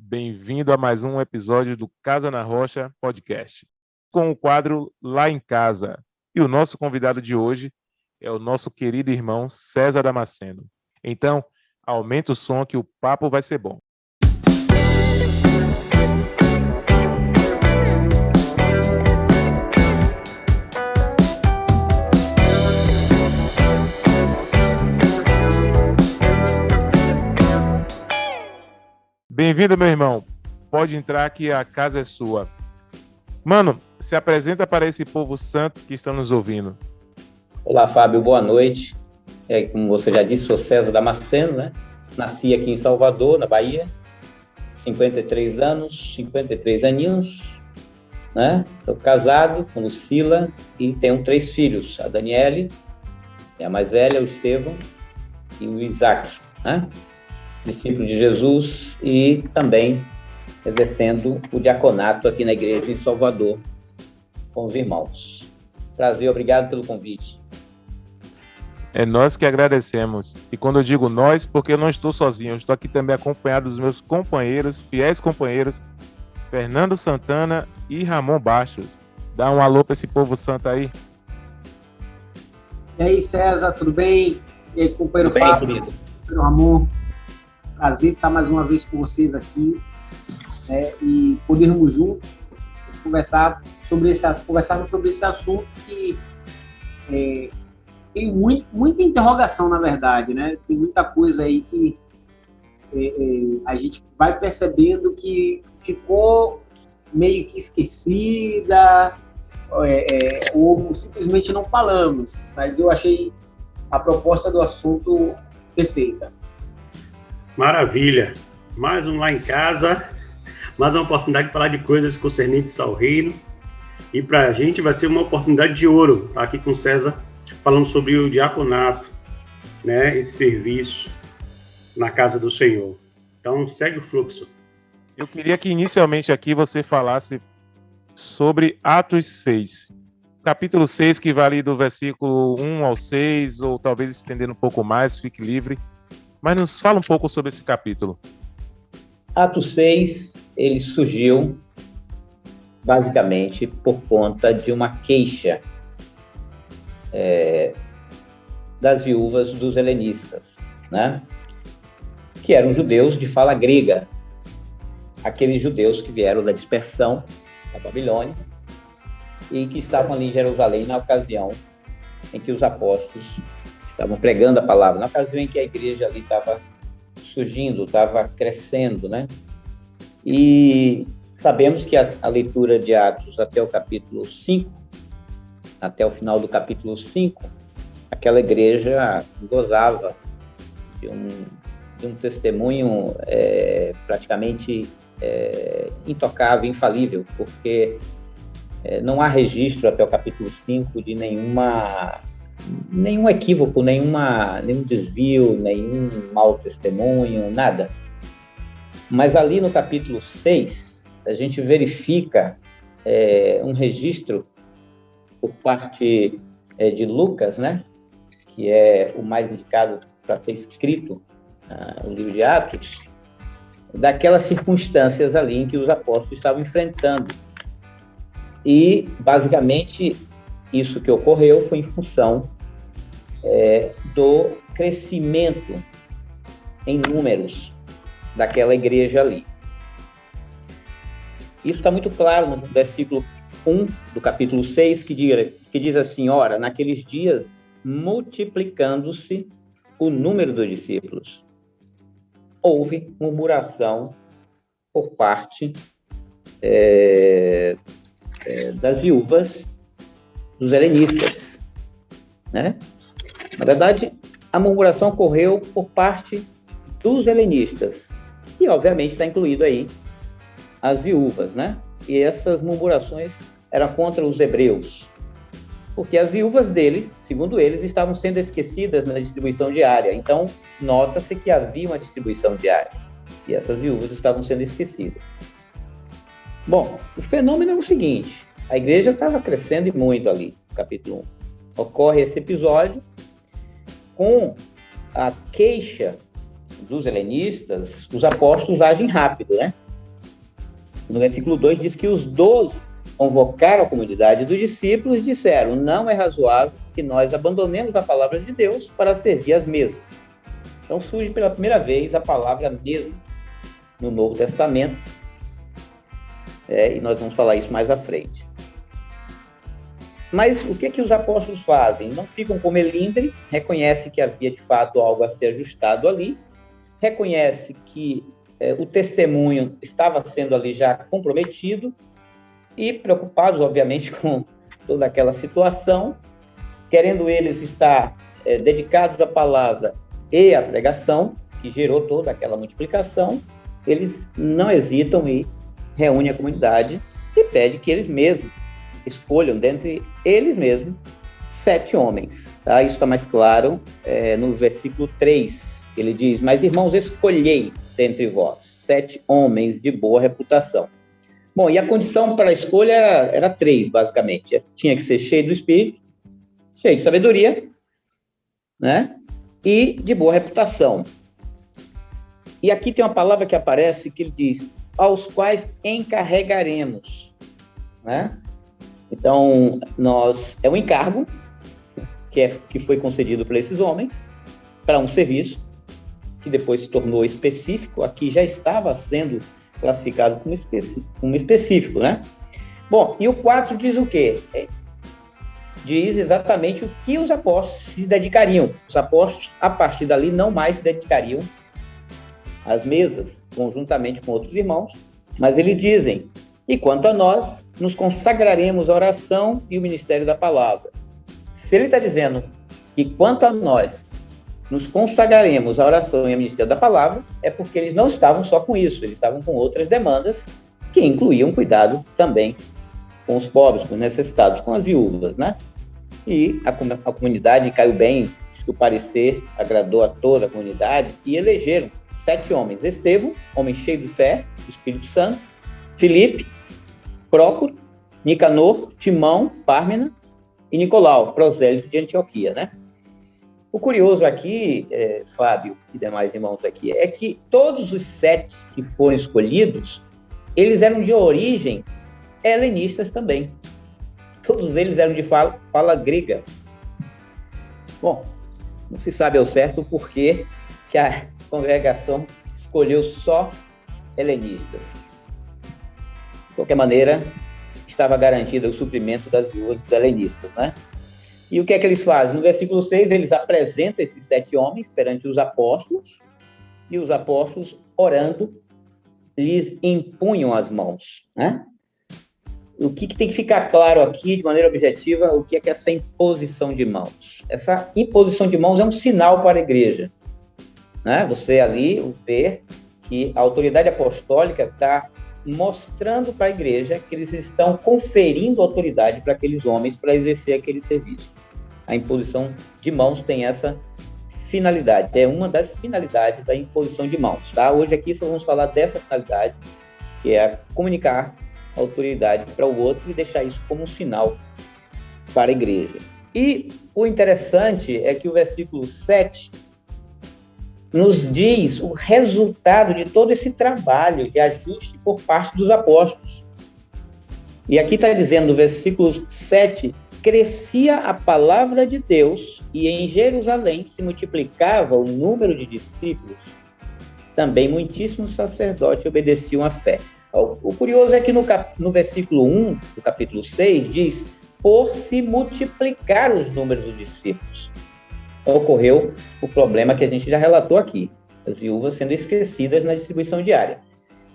Bem-vindo a mais um episódio do Casa na Rocha Podcast, com o quadro Lá em Casa. E o nosso convidado de hoje é o nosso querido irmão César Damasceno. Então, aumenta o som que o papo vai ser bom. Bem-vindo, meu irmão. Pode entrar que a casa é sua. Mano, se apresenta para esse povo santo que está nos ouvindo. Olá, Fábio, boa noite. Como você já disse, sou César Damasceno, né? Nasci aqui em Salvador, na Bahia, 53 anos, 53 aninhos, né? Sou casado com Lucila e tenho 3 filhos, a Daniele, a mais velha, o Estevão e o Isaac, né? Discípulo de Jesus e também exercendo o diaconato aqui na igreja em Salvador com os irmãos. Prazer, obrigado pelo convite. É nós que agradecemos. E quando eu digo nós, porque eu não estou sozinho, eu estou aqui também acompanhado dos meus companheiros, fiéis companheiros, Fernando Santana e Ramon Bastos. Dá um alô para esse povo santo aí. E aí, César, tudo bem? E aí, companheiro Tudo bem, Fábio, querido? companheiro Ramon. Prazer estar mais uma vez com vocês aqui, né, e podermos juntos conversarmos sobre esse assunto que tem muita interrogação, na verdade, né? Tem muita coisa aí que a gente vai percebendo que ficou meio que esquecida, ou simplesmente não falamos, mas eu achei a proposta do assunto perfeita. Maravilha! Mais um Lá em Casa, mais uma oportunidade de falar de coisas concernentes ao reino. E para a gente vai ser uma oportunidade de ouro estar aqui com o César, falando sobre o diaconato, né? Esse serviço na casa do Senhor. Então, segue o fluxo. Eu queria que inicialmente aqui você falasse sobre Atos 6. Capítulo 6, que vai ali do versículo 1 ao 6, ou talvez estendendo um pouco mais, fique livre. Mas nos fala um pouco sobre esse capítulo. Atos 6, ele surgiu basicamente por conta de uma queixa das viúvas dos helenistas, né? Que eram judeus de fala grega, aqueles judeus que vieram da dispersão da Babilônia e que estavam ali em Jerusalém na ocasião em que os apóstolos estavam pregando a palavra, na ocasião em que a igreja ali estava surgindo, estava crescendo, né? E sabemos que a leitura de Atos até o capítulo 5, até o final do capítulo 5, aquela igreja gozava de um testemunho praticamente intocável, infalível, porque não há registro até o capítulo 5 de nenhum equívoco, nenhum desvio, nenhum mau testemunho, nada. Mas ali no capítulo 6, a gente verifica um registro por parte de Lucas, né, que é o mais indicado para ter escrito o livro de Atos, daquelas circunstâncias ali em que os apóstolos estavam enfrentando. E, basicamente, isso que ocorreu foi em função do crescimento em números daquela igreja ali. Isso está muito claro no versículo 1 do capítulo 6, que diz assim: ora, naqueles dias, multiplicando-se o número dos discípulos, houve murmuração por parte das viúvas dos helenistas, né? Na verdade, a murmuração ocorreu por parte dos helenistas, e obviamente está incluído aí as viúvas, né? E essas murmurações eram contra os hebreus, porque as viúvas dele, segundo eles, estavam sendo esquecidas na distribuição diária. Então, nota-se que havia uma distribuição diária, e essas viúvas estavam sendo esquecidas. Bom, o fenômeno é o seguinte: a igreja estava crescendo e muito ali, no capítulo 1. Ocorre esse episódio com a queixa dos helenistas. Os apóstolos agem rápido, né? No versículo 2 diz que os 12 convocaram a comunidade dos discípulos e disseram: não é razoável que nós abandonemos a palavra de Deus para servir as mesas. Então surge pela primeira vez a palavra mesas no Novo Testamento, e nós vamos falar isso mais à frente. Mas o que os apóstolos fazem? Não ficam com melindre, reconhecem que havia de fato algo a ser ajustado ali, reconhece que o testemunho estava sendo ali já comprometido e preocupados, obviamente, com toda aquela situação, querendo eles estar dedicados à palavra e à pregação, que gerou toda aquela multiplicação, eles não hesitam e reúnem a comunidade e pedem que eles mesmos escolham dentre eles mesmos 7 homens. Tá? Isso está mais claro no versículo 3. Ele diz: mas irmãos, escolhei dentre vós 7 homens de boa reputação. Bom, e a condição para a escolha era 3, basicamente. Tinha que ser cheio do Espírito, cheio de sabedoria, né? E de boa reputação. E aqui tem uma palavra que aparece que ele diz: aos quais encarregaremos, né? Então, é um encargo que foi concedido para esses homens, para um serviço, que depois se tornou específico, aqui já estava sendo classificado como específico, né? Bom, e o 4 diz o quê? Diz exatamente o que os apóstolos se dedicariam. Os apóstolos, a partir dali, não mais se dedicariam às mesas, conjuntamente com outros irmãos, mas eles dizem: e quanto a nós, nos consagraremos à oração e o ministério da palavra. Se ele está dizendo que quanto a nós, nos consagraremos à oração e ao ministério da palavra, é porque eles não estavam só com isso, eles estavam com outras demandas que incluíam cuidado também com os pobres, com os necessitados, com as viúvas, né? E a comunidade caiu bem, diz que o parecer agradou a toda a comunidade, e elegeram 7 homens: Estevão, homem cheio de fé, do Espírito Santo; Filipe, Prócoro, Nicanor, Timão, Pármenas e Nicolau, prosélito de Antioquia, né? O curioso aqui, Fábio e demais irmãos aqui, é que todos os 7 que foram escolhidos, eles eram de origem helenistas também. Todos eles eram de fala grega. Bom, não se sabe ao certo o porquê que a congregação escolheu só helenistas. De qualquer maneira, estava garantido o suprimento das viúvas dos helenistas, né? E o que é que eles fazem? No versículo 6, eles apresentam esses 7 homens perante os apóstolos, e os apóstolos, orando, lhes impunham as mãos, né? O que tem que ficar claro aqui, de maneira objetiva, o que é essa imposição de mãos? Essa imposição de mãos é um sinal para a igreja, né? Você ali vê que a autoridade apostólica está mostrando para a igreja que eles estão conferindo autoridade para aqueles homens para exercer aquele serviço. A imposição de mãos tem essa finalidade, é uma das finalidades da imposição de mãos, tá? Hoje aqui só vamos falar dessa finalidade, que é comunicar a autoridade para o outro e deixar isso como um sinal para a igreja. E o interessante é que o versículo 7 nos diz o resultado de todo esse trabalho de ajuste por parte dos apóstolos. E aqui está dizendo no versículo 7, crescia a palavra de Deus e em Jerusalém se multiplicava o número de discípulos. Também muitíssimos sacerdotes obedeciam à fé. O curioso é que no versículo 1 do capítulo 6 diz: por se multiplicar os números dos discípulos. Ocorreu o problema que a gente já relatou aqui, as viúvas sendo esquecidas na distribuição diária.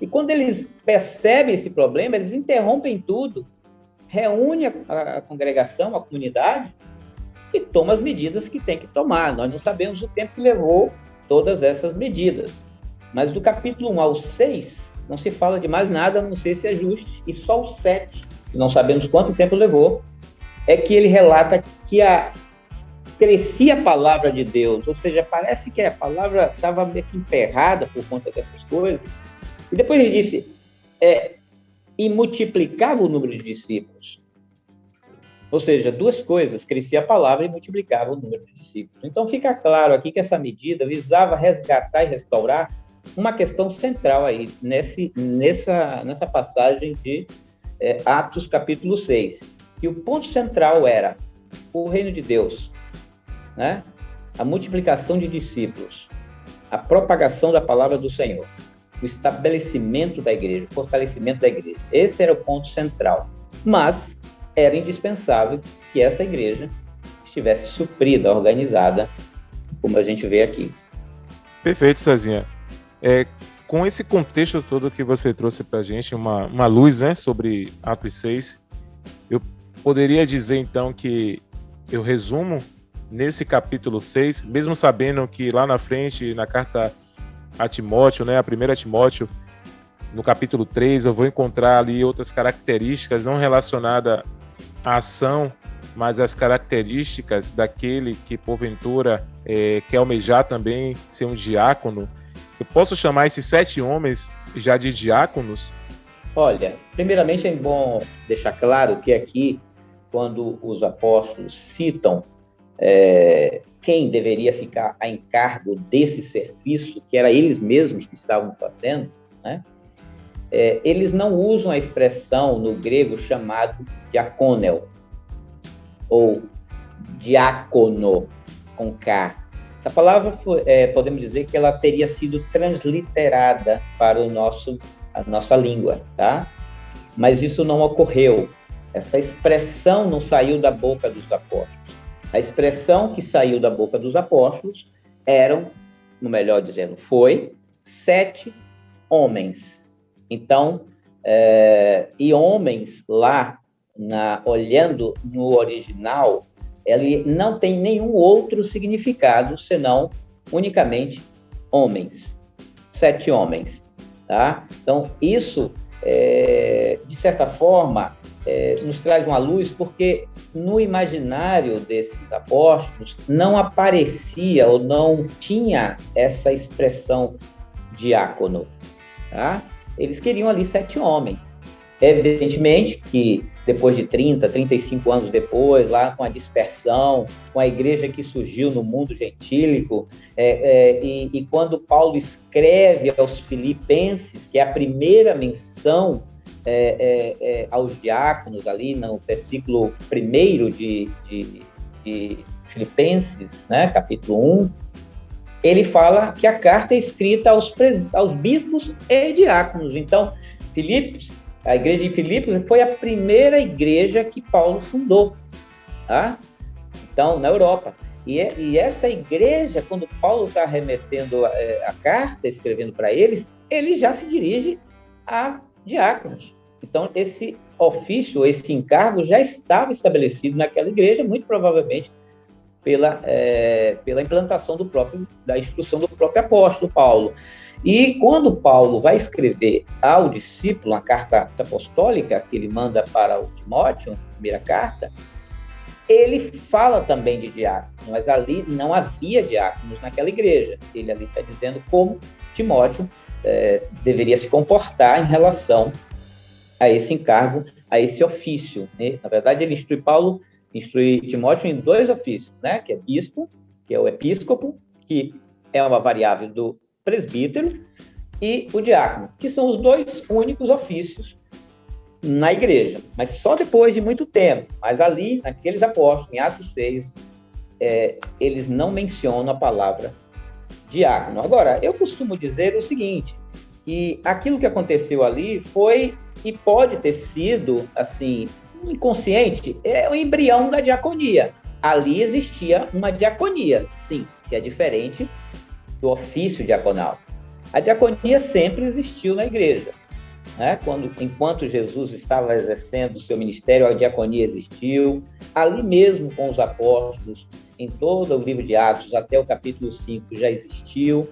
E quando eles percebem esse problema, eles interrompem tudo, reúnem a congregação, a comunidade, e tomam as medidas que tem que tomar. Nós não sabemos o tempo que levou todas essas medidas. Mas do capítulo 1 ao 6, não se fala de mais nada, não sei se é justo, e só o 7, não sabemos quanto tempo levou, é que ele relata que crescia a palavra de Deus, ou seja, parece que a palavra estava meio que emperrada por conta dessas coisas. E depois ele disse, e multiplicava o número de discípulos. Ou seja, 2 coisas, crescia a palavra e multiplicava o número de discípulos. Então fica claro aqui que essa medida visava resgatar e restaurar uma questão central aí nessa passagem de Atos capítulo 6, que o ponto central era o reino de Deus, né? A multiplicação de discípulos, a propagação da palavra do Senhor, o estabelecimento da igreja, o fortalecimento da igreja. Esse era o ponto central. Mas era indispensável que essa igreja estivesse suprida, organizada, como a gente vê aqui. Perfeito, Cezinha. Com esse contexto todo que você trouxe para a gente, uma luz, né, sobre Atos 6, eu poderia dizer, então, que eu resumo nesse capítulo 6, mesmo sabendo que lá na frente, na carta a Timóteo, né, a primeira Timóteo, no capítulo 3, eu vou encontrar ali outras características não relacionadas à ação, mas às características daquele que, porventura, quer almejar também ser um diácono. Eu posso chamar esses 7 homens já de diáconos? Olha, primeiramente é bom deixar claro que aqui, quando os apóstolos citam quem deveria ficar a encargo desse serviço, que era eles mesmos que estavam fazendo, né? Eles não usam a expressão no grego chamado diaconel, ou diácono, com K. Essa palavra, podemos dizer que ela teria sido transliterada para a nossa língua, tá? Mas isso não ocorreu. Essa expressão não saiu da boca dos apóstolos. A expressão que saiu da boca dos apóstolos eram, no melhor dizendo, foi 7 homens. Então, e homens lá, olhando no original, ele não tem nenhum outro significado, senão unicamente homens. 7 homens, tá? Então, isso, de certa forma, nos traz uma luz, porque no imaginário desses apóstolos não aparecia ou não tinha essa expressão diácono, tá? Eles queriam ali 7 homens. Evidentemente que depois de 30, 35 anos depois, lá com a dispersão, com a igreja que surgiu no mundo gentílico, e quando Paulo escreve aos Filipenses, que é a primeira menção aos diáconos, ali no versículo 1 de Filipenses, né, capítulo 1, ele fala que a carta é escrita aos bispos e diáconos. Então, a igreja de Filipos foi a primeira igreja que Paulo fundou, tá? Então, na Europa. E essa igreja, quando Paulo está remetendo a carta, escrevendo para eles, ele já se dirige a diáconos. Então, esse ofício, esse encargo já estava estabelecido naquela igreja, muito provavelmente pela implantação da instrução do próprio apóstolo Paulo. E quando Paulo vai escrever ao discípulo, a carta apostólica que ele manda para o Timóteo, a primeira carta, ele fala também de diáconos, mas ali não havia diáconos naquela igreja. Ele ali está dizendo como Timóteo deveria se comportar em relação a esse encargo, a esse ofício, né? Na verdade, ele instrui Timóteo em 2 ofícios, né? Que é bispo, que é o episcopo, que é uma variável do presbítero, e o diácono, que são os 2 únicos ofícios na igreja, mas só depois de muito tempo. Mas ali, naqueles apóstolos, em Atos 6, eles não mencionam a palavra diácono. Agora, eu costumo dizer o seguinte, que aquilo que aconteceu ali foi, e pode ter sido, assim, inconsciente, é o embrião da diaconia. Ali existia uma diaconia, sim, que é diferente do ofício diaconal. A diaconia sempre existiu na igreja, né? Enquanto Jesus estava exercendo o seu ministério, a diaconia existiu. Ali mesmo com os apóstolos, em todo o livro de Atos, até o capítulo 5, já existiu.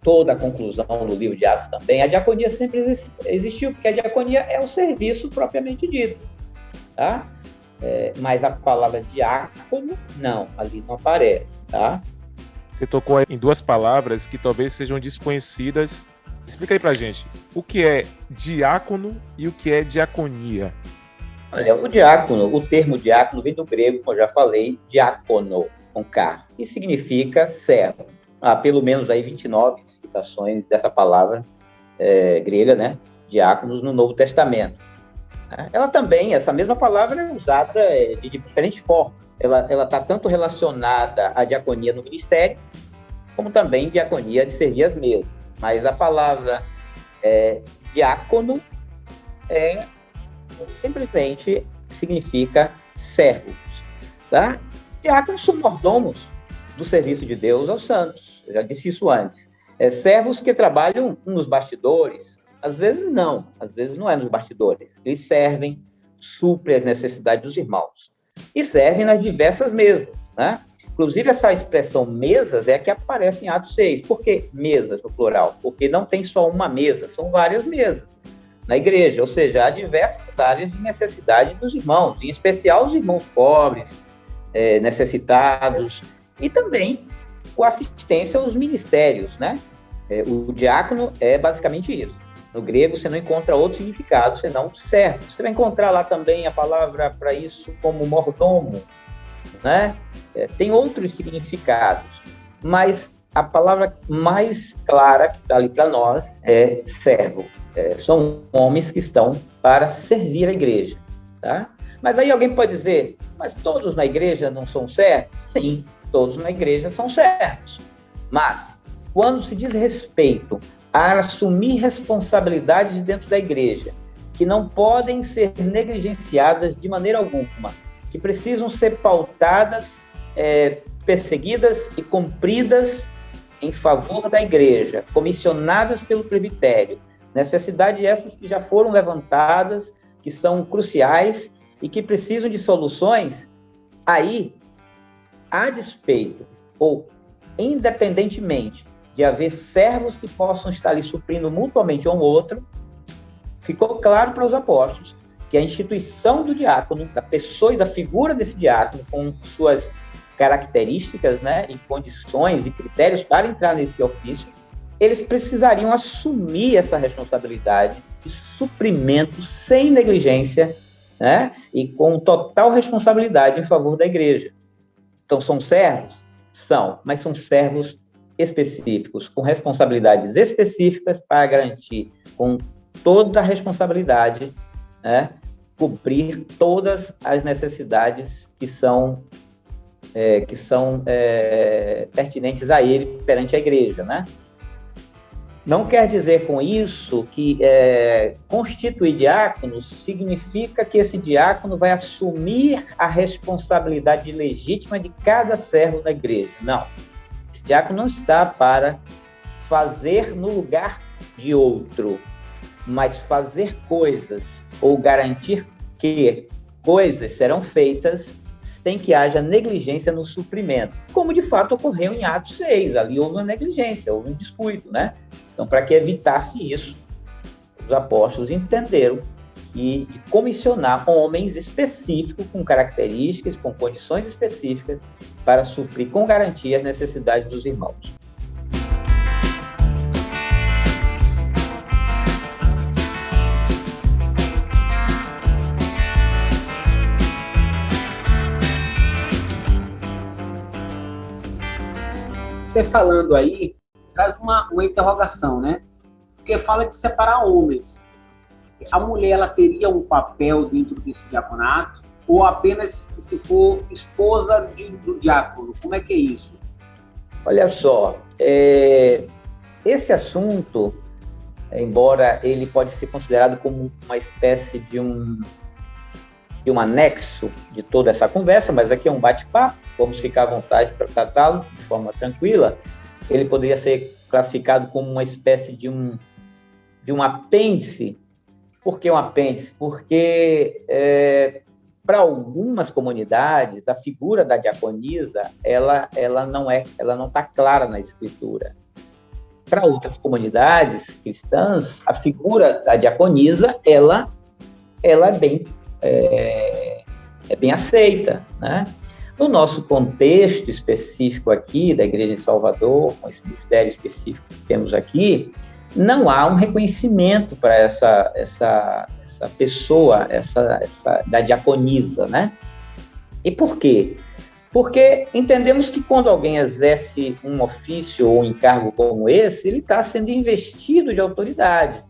Toda a conclusão no livro de Atos também. A diaconia sempre existiu, porque a diaconia é o serviço propriamente dito, tá? Mas a palavra diácono, não, ali não aparece, tá? Você tocou em 2 palavras que talvez sejam desconhecidas. Explica aí pra gente, o que é diácono e o que é diaconia? Olha, o termo diácono vem do grego, como eu já falei, diácono, com K, que significa servo, há pelo menos aí 29 citações dessa palavra grega, né, diáconos, no Novo Testamento. Ela também, essa mesma palavra é usada de diferentes formas. Ela está tanto relacionada à diaconia no ministério, como também diaconia de servir as mesas. Mas a palavra diácono simplesmente significa servos. Tá? Diáconos são mordomos do serviço de Deus aos santos. Eu já disse isso antes. Servos que trabalham nos bastidores. Às vezes não é nos bastidores. Eles servem, suprem as necessidades dos irmãos. E servem nas diversas mesas, né? Inclusive, essa expressão mesas é a que aparece em Atos 6. Por que mesas, no plural? Porque não tem só uma mesa, são várias mesas na igreja. Ou seja, há diversas áreas de necessidade dos irmãos, em especial os irmãos pobres, necessitados, e também com assistência aos ministérios, né? O diácono é basicamente isso. No grego, você não encontra outro significado senão servo. Você vai encontrar lá também a palavra para isso como mordomo, né? Tem outros significados, mas a palavra mais clara que está ali para nós é servo. São homens que estão para servir a igreja, tá? Mas aí alguém pode dizer, mas todos na igreja não são servos? Sim, todos na igreja são servos. Mas, quando se diz respeito a assumir responsabilidades dentro da igreja, que não podem ser negligenciadas de maneira alguma, que precisam ser pautadas, perseguidas e cumpridas em favor da igreja, comissionadas pelo presbitério. Necessidades essas que já foram levantadas, que são cruciais e que precisam de soluções. Aí, a despeito ou independentemente de haver servos que possam estar ali suprindo mutuamente um ao outro, ficou claro para os apóstolos que a instituição do diácono, da pessoa e da figura desse diácono, com suas características, né, e condições e critérios para entrar nesse ofício, eles precisariam assumir essa responsabilidade de suprimento sem negligência, né, e com total responsabilidade em favor da igreja. Então, são servos? São, mas são servos específicos, com responsabilidades específicas para garantir, com toda a responsabilidade, né, cobrir todas as necessidades que são pertinentes a ele perante a igreja, né? Não quer dizer com isso que constituir diácono significa que esse diácono vai assumir a responsabilidade legítima de cada servo da igreja. Não. Esse diácono não está para fazer no lugar de outro, mas fazer coisas ou garantir que coisas serão feitas sem que haja negligência no suprimento, como de fato ocorreu em Atos 6. Ali houve uma negligência, houve um descuido, né? Então, para que evitasse isso, os apóstolos entenderam que de comissionar homens específicos, com características, com condições específicas, para suprir com garantia as necessidades dos irmãos. Você falando aí, traz uma interrogação, né? Porque fala de separar homens. A mulher, ela teria um papel dentro desse diaconato? Ou apenas se for esposa do diácono? Como é que é isso? Olha só, esse assunto, embora ele pode ser considerado como uma espécie de um anexo de toda essa conversa, mas aqui é um bate-papo, vamos ficar à vontade para tratá-lo de forma tranquila. Ele poderia ser classificado como uma espécie de um apêndice. Por que um apêndice? Porque para algumas comunidades a figura da diaconisa ela não está clara na Escritura. Para outras comunidades cristãs, a figura da diaconisa ela é bem aceita, né? No nosso contexto específico aqui da Igreja de Salvador, com esse ministério específico que temos aqui, não há um reconhecimento para essa pessoa, da diaconisa, né? E por quê? Porque entendemos que quando alguém exerce um ofício ou um encargo como esse, ele está sendo investido de autoridade.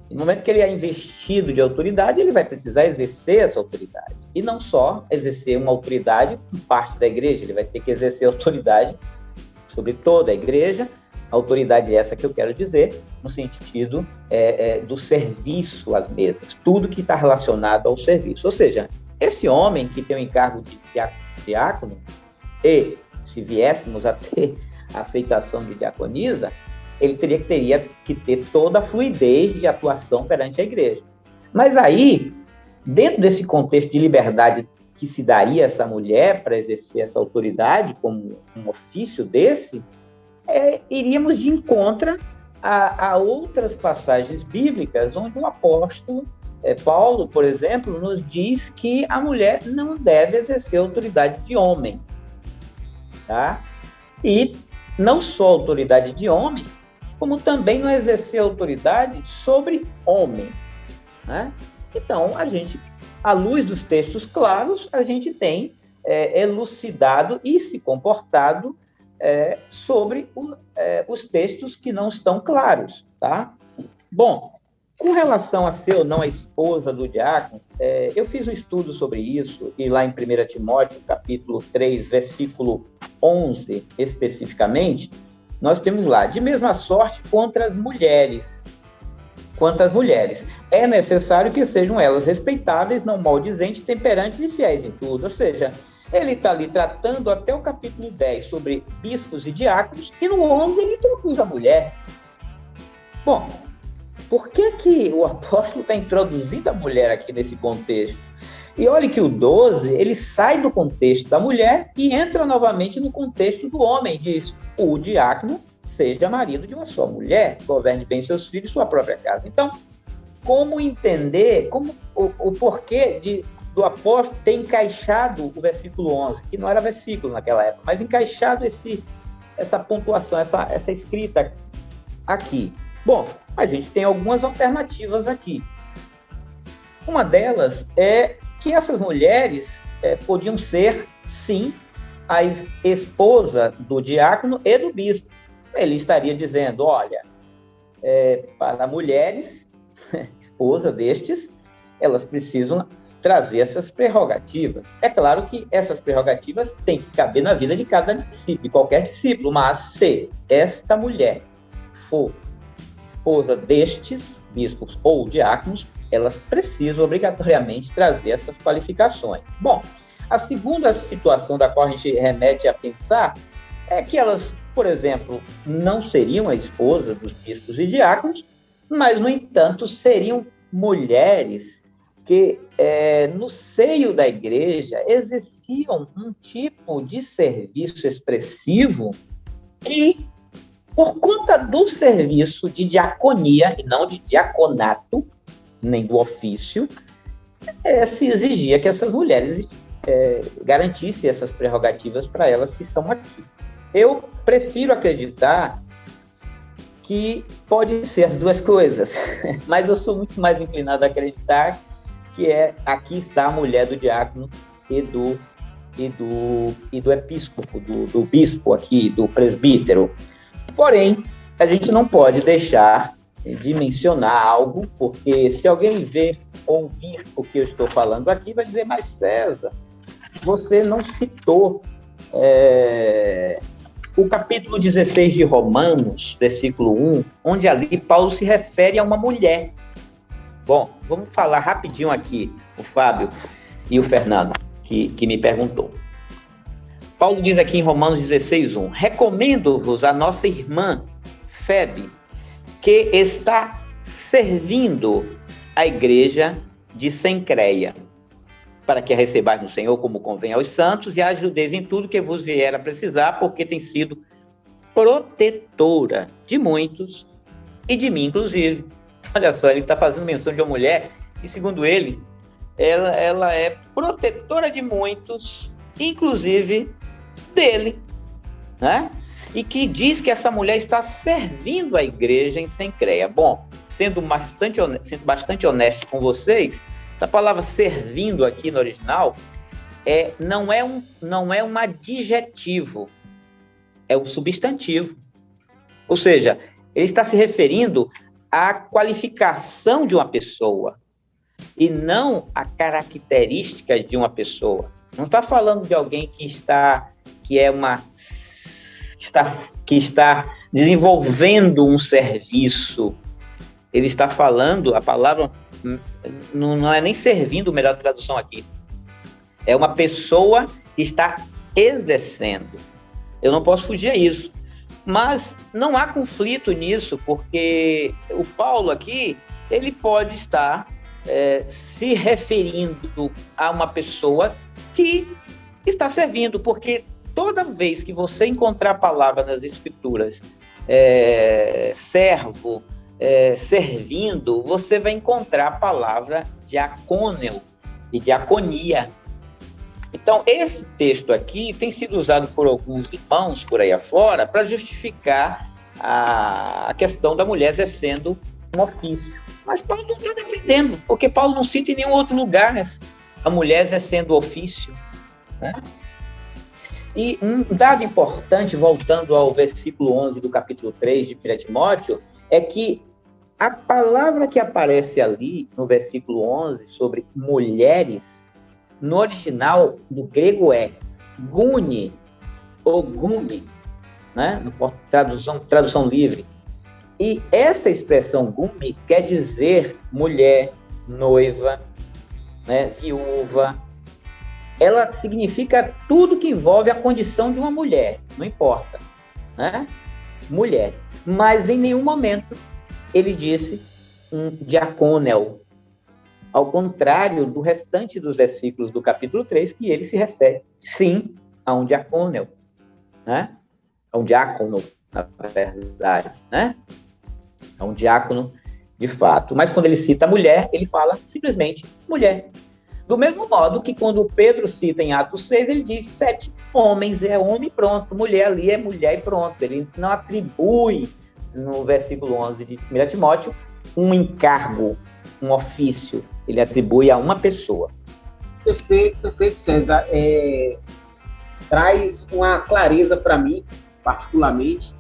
E no momento que ele é investido de autoridade, ele vai precisar exercer essa autoridade. E não só exercer uma autoridade por parte da igreja, ele vai ter que exercer autoridade sobre toda a igreja. Autoridade essa que eu quero dizer no sentido do serviço às mesas, tudo que está relacionado ao serviço. Ou seja, esse homem que tem o encargo de diácono, e se viéssemos a ter a aceitação de diaconisa, ele teria que ter toda a fluidez de atuação perante a igreja. Mas aí, dentro desse contexto de liberdade que se daria a essa mulher para exercer essa autoridade como um ofício desse, iríamos de encontro a outras passagens bíblicas onde o apóstolo Paulo, por exemplo, nos diz que a mulher não deve exercer autoridade de homem, tá? E não só autoridade de homem, como também não exercer autoridade sobre homem, né? Então, a gente, à luz dos textos claros, a gente tem elucidado e se comportado sobre os textos que não estão claros, tá? Bom, com relação a ser ou não a esposa do diácono, eu fiz um estudo sobre isso, e lá em 1 Timóteo, capítulo 3, versículo 11, especificamente, nós temos lá, de mesma sorte quanto as mulheres. É necessário que sejam elas respeitáveis, não maldizentes, temperantes e fiéis em tudo. Ou seja, ele está ali tratando até o capítulo 10 sobre bispos e diáconos, e no 11 ele introduz a mulher. Bom, por que o apóstolo está introduzindo a mulher aqui nesse contexto? E olhe que o 12, ele sai do contexto da mulher e entra novamente no contexto do homem. Diz, o diácono seja marido de uma só mulher, governe bem seus filhos e sua própria casa. Então, como entender o porquê do apóstolo ter encaixado o versículo 11, que não era versículo naquela época, mas encaixado essa pontuação, essa escrita aqui? Bom, a gente tem algumas alternativas aqui. Uma delas é que essas mulheres podiam ser, sim, a esposa do diácono e do bispo. Ele estaria dizendo, olha, para mulheres, esposa destes, elas precisam trazer essas prerrogativas. É claro que essas prerrogativas têm que caber na vida de cada discípulo, de qualquer discípulo, mas se esta mulher for esposa destes bispos ou diáconos, elas precisam obrigatoriamente trazer essas qualificações. Bom, a segunda situação da qual a gente remete a pensar é que elas, por exemplo, não seriam a esposa dos bispos e diáconos, mas, no entanto, seriam mulheres que, no seio da igreja, exerciam um tipo de serviço expressivo que, por conta do serviço de diaconia, e não de diaconato, nem do ofício, se exigia que essas mulheres garantissem essas prerrogativas para elas que estão aqui. Eu prefiro acreditar que pode ser as duas coisas, mas eu sou muito mais inclinado a acreditar que aqui está a mulher do diácono e do episcopo, do bispo aqui, do presbítero. Porém, a gente não pode deixar de mencionar algo, porque se alguém ouvir o que eu estou falando aqui, vai dizer, mas César, você não citou o capítulo 16 de Romanos, versículo 1, onde ali Paulo se refere a uma mulher. Bom, vamos falar rapidinho aqui, o Fábio e o Fernando, que me perguntou. Paulo diz aqui em Romanos 16, 1, recomendo-vos a nossa irmã Febe, que está servindo a igreja de Cencreia, para que a recebais no Senhor como convém aos santos e a ajudeis em tudo que vos vier a precisar, porque tem sido protetora de muitos e de mim, inclusive. Olha só, ele está fazendo menção de uma mulher e, segundo ele, ela é protetora de muitos, inclusive dele, né? E que diz que essa mulher está servindo a igreja em Cencreia. Bom, sendo bastante honesto com vocês, essa palavra servindo aqui no original não é um adjetivo, é um substantivo. Ou seja, ele está se referindo à qualificação de uma pessoa e não a características de uma pessoa. Não está falando de alguém que está desenvolvendo um serviço. Ele está falando, a palavra não é nem servindo, melhor tradução aqui. É uma pessoa que está exercendo. Eu não posso fugir a isso. Mas não há conflito nisso, porque o Paulo aqui, ele pode estar se referindo a uma pessoa que está servindo, porque toda vez que você encontrar a palavra nas Escrituras, servo, servindo, você vai encontrar a palavra diacônio e diaconia. Então, esse texto aqui tem sido usado por alguns irmãos por aí afora para justificar a questão da mulher exercendo um ofício. Mas Paulo não está defendendo, porque Paulo não cita em nenhum outro lugar a mulher exercendo o ofício, né? E um dado importante, voltando ao versículo 11 do capítulo 3 de 1 Timóteo, é que a palavra que aparece ali no versículo 11 sobre mulheres, no original do grego é gune ou gume, né? Tradução livre. E essa expressão gume quer dizer mulher, noiva, né? Viúva. Ela significa tudo que envolve a condição de uma mulher, não importa, né? Mulher. Mas em nenhum momento ele disse um diacônel, ao contrário do restante dos versículos do capítulo 3, que ele se refere, sim, a um diacônel, né? A um diácono, na verdade, né? A um diácono de fato. Mas quando ele cita mulher, ele fala simplesmente mulher. Do mesmo modo que quando Pedro cita em Atos 6, ele diz 7 homens, é homem e pronto, mulher ali é mulher e pronto. Ele não atribui, no versículo 11 de 1 Timóteo, um encargo, um ofício. Ele atribui a uma pessoa. Perfeito, César. Traz uma clareza para mim, particularmente,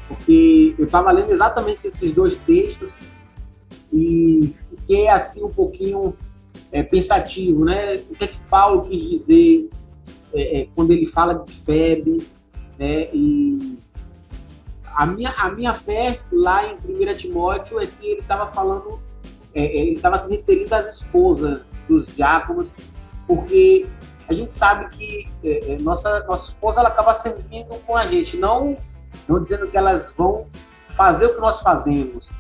porque eu estava lendo exatamente esses dois textos e fiquei assim um pouquinho pensativo, né? O que é que Paulo quis dizer quando ele fala de febre, né? E a minha fé lá em 1 Timóteo é que ele estava falando, ele estava se referindo às esposas dos diáconos, porque a gente sabe que nossa esposa ela acaba servindo com a gente, não dizendo que elas vão fazer o que nós fazemos,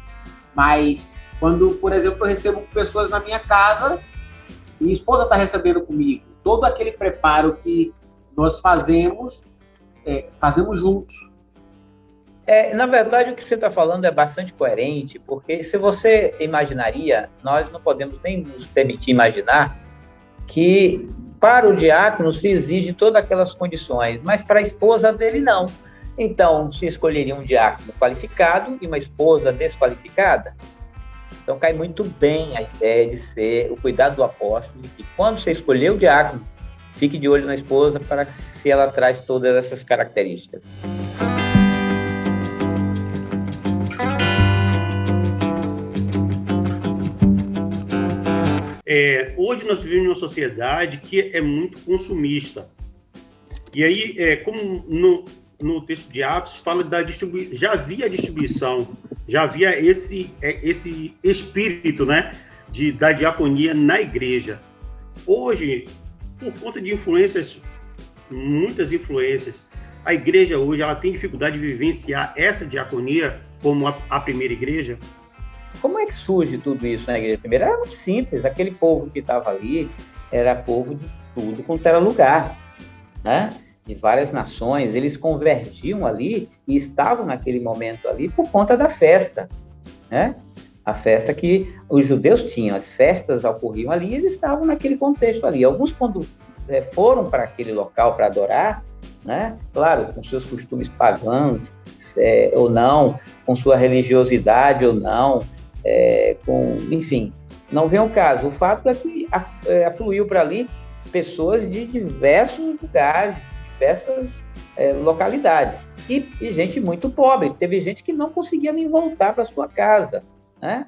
mas quando, por exemplo, eu recebo pessoas na minha casa, minha esposa está recebendo comigo, todo aquele preparo que nós fazemos juntos. Na verdade, o que você está falando é bastante coerente, porque se você imaginaria, nós não podemos nem nos permitir imaginar que para o diácono se exige todas aquelas condições, mas para a esposa dele não. Então, se escolheria um diácono qualificado e uma esposa desqualificada? Então, cai muito bem a ideia de ser o cuidado do apóstolo, que quando você escolher o diácono, fique de olho na esposa para se ela traz todas essas características. Hoje nós vivemos numa sociedade que é muito consumista. E aí, como no texto de Atos, fala da distribuição, já havia a distribuição, já havia esse espírito, né, da diaconia na igreja. Hoje, por conta de muitas influências, a igreja hoje ela tem dificuldade de vivenciar essa diaconia como a primeira igreja. Como é que surge tudo isso na igreja primeira? Era muito simples, aquele povo que estava ali era povo de tudo quanto era lugar, né? De várias nações, eles convergiam ali e estavam naquele momento ali por conta da festa, né? A festa que os judeus tinham, as festas ocorriam ali e eles estavam naquele contexto ali. Alguns, quando foram para aquele local para adorar, né? Claro, com seus costumes pagãos ou não, com sua religiosidade ou não, enfim, não vem ao caso. O fato é que afluiu para ali pessoas de diversos lugares, diversas localidades, e gente muito pobre. Teve gente que não conseguia nem voltar para sua casa, né?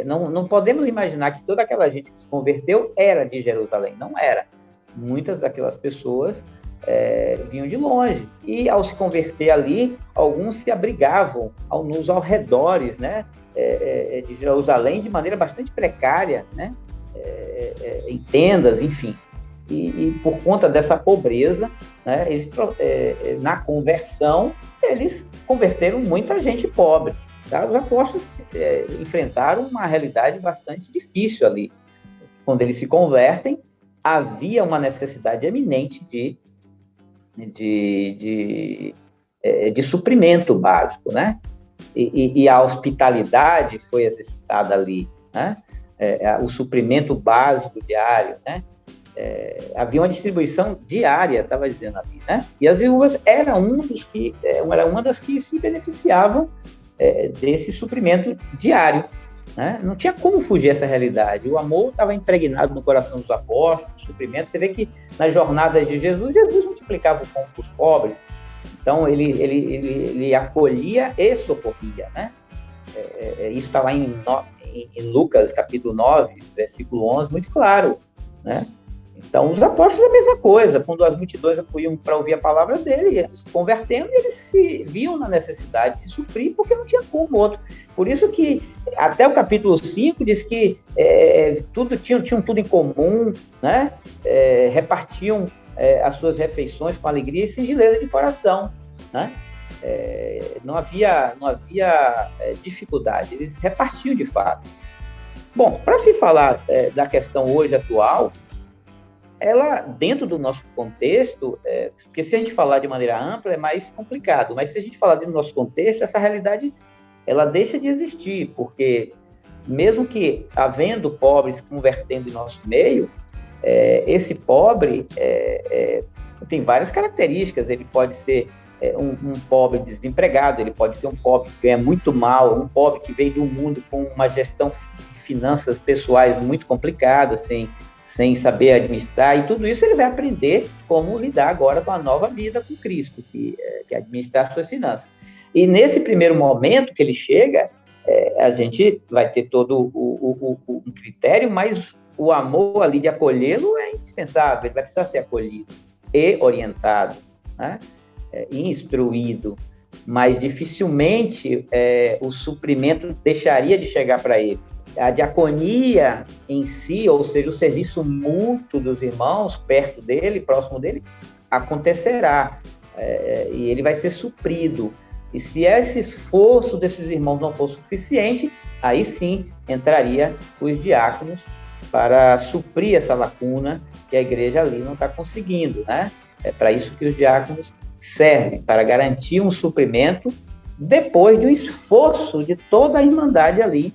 Não podemos imaginar que toda aquela gente que se converteu era de Jerusalém, não era. Muitas daquelas pessoas vinham de longe, e ao se converter ali, alguns se abrigavam nos arredores, né, de Jerusalém, de maneira bastante precária, né, em tendas, enfim. E por conta dessa pobreza, né, na conversão, eles converteram muita gente pobre. Tá? Os apóstolos enfrentaram uma realidade bastante difícil ali. Quando eles se convertem, havia uma necessidade eminente de suprimento básico, né? E a hospitalidade foi exercitada ali, né? O suprimento básico diário, né? Havia uma distribuição diária, estava dizendo ali, né? E as viúvas eram uma das que se beneficiavam desse suprimento diário, né? Não tinha como fugir essa realidade. O amor estava impregnado no coração dos apóstolos, o suprimento. Você vê que nas jornadas de Jesus multiplicava o pão para os pobres. Então, ele acolhia e socorria, né? Isso está lá em Lucas, capítulo 9, versículo 11, muito claro, né? Então, os apóstolos, a mesma coisa. Quando as multidões acudiam para ouvir a palavra dele, eles se convertendo, eles se viam na necessidade de suprir, porque não tinha como outro. Por isso que, até o capítulo 5, diz que tinham tudo em comum, né? Repartiam as suas refeições com alegria e singeleza de coração, né? Não havia dificuldade, eles repartiam de fato. Bom, para se falar da questão hoje atual, ela, dentro do nosso contexto, porque se a gente falar de maneira ampla é mais complicado, mas se a gente falar dentro do nosso contexto, essa realidade ela deixa de existir, porque mesmo que havendo pobres se convertendo em nosso meio, esse pobre tem várias características. Ele pode ser um pobre desempregado, ele pode ser um pobre que ganha muito mal, um pobre que veio do mundo com uma gestão de finanças pessoais muito complicada, sem saber administrar, e tudo isso ele vai aprender como lidar agora com a nova vida com Cristo, que é administrar suas finanças. E nesse primeiro momento que ele chega, a gente vai ter todo um critério, mas o amor ali de acolhê-lo é indispensável, ele vai precisar ser acolhido e orientado, né? E instruído, mas dificilmente o suprimento deixaria de chegar para ele. A diaconia em si, ou seja, o serviço mútuo dos irmãos perto dele, próximo dele, acontecerá, e ele vai ser suprido. E se esse esforço desses irmãos não for suficiente, aí sim entraria os diáconos para suprir essa lacuna que a igreja ali não está conseguindo, né? É para isso que os diáconos servem, para garantir um suprimento depois do esforço de toda a irmandade ali,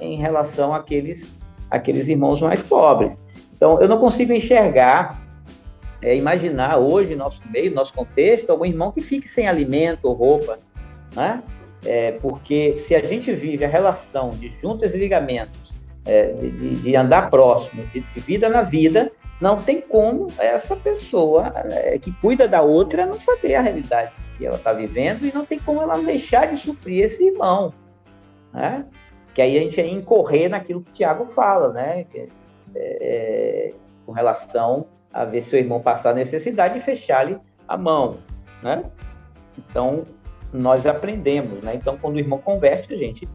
em relação àqueles irmãos mais pobres. Então, eu não consigo enxergar, imaginar hoje, nosso meio, nosso contexto, algum irmão que fique sem alimento ou roupa, né? Porque se a gente vive a relação de juntas e ligamentos, de andar próximo, de vida na vida, não tem como essa pessoa que cuida da outra não saber a realidade que ela está vivendo, e não tem como ela deixar de suprir esse irmão, né? Que aí a gente ia incorrer naquilo que o Tiago fala, né? Com relação a ver se o irmão passar necessidade e fechar-lhe a mão, né? Então, nós aprendemos, né? Então, quando o irmão converte, a gente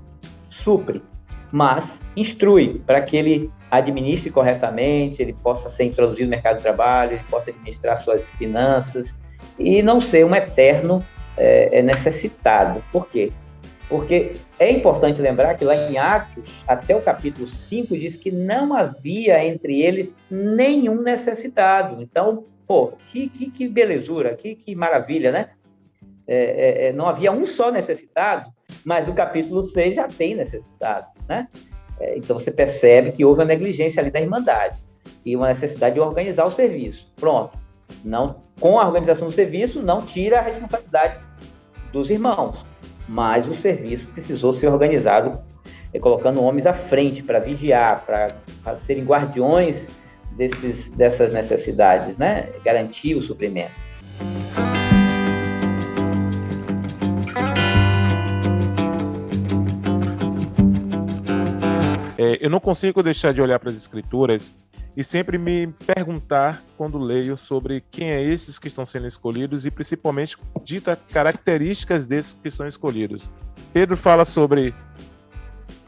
supre, mas instrui para que ele administre corretamente, ele possa ser introduzido no mercado de trabalho, ele possa administrar suas finanças e não ser um eterno necessitado. Por quê? Porque é importante lembrar que lá em Atos, até o capítulo 5, diz que não havia entre eles nenhum necessitado. Então, que belezura, que maravilha, né? Não havia um só necessitado, mas no capítulo 6 já tem necessitado, né? Então, você percebe que houve uma negligência ali da Irmandade e uma necessidade de organizar o serviço. Pronto. Não, com a organização do serviço, não tira a responsabilidade dos irmãos, mas o serviço precisou ser organizado, colocando homens à frente para vigiar, para serem guardiões dessas necessidades, né? Garantir o suprimento. Eu não consigo deixar de olhar para as Escrituras e sempre me perguntar, quando leio, sobre quem é esses que estão sendo escolhidos e, principalmente, dita características desses que são escolhidos. Pedro fala sobre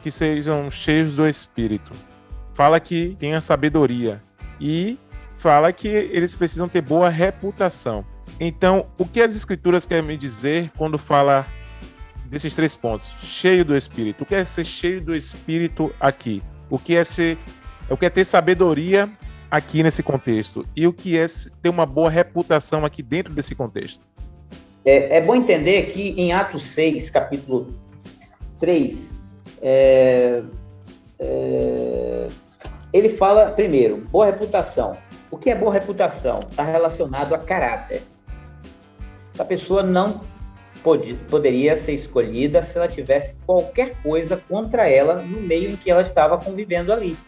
que sejam cheios do Espírito, fala que tenham sabedoria e fala que eles precisam ter boa reputação. Então, o que as Escrituras querem me dizer quando fala desses 3 pontos? Cheio do Espírito. O que é ser cheio do Espírito aqui? O que é ter sabedoria aqui nesse contexto? E o que é ter uma boa reputação aqui dentro desse contexto? É bom entender que em Atos 6, capítulo 3, ele fala, primeiro, boa reputação. O que é boa reputação? Está relacionado a caráter. Essa pessoa não poderia ser escolhida se ela tivesse qualquer coisa contra ela no meio em que ela estava convivendo ali.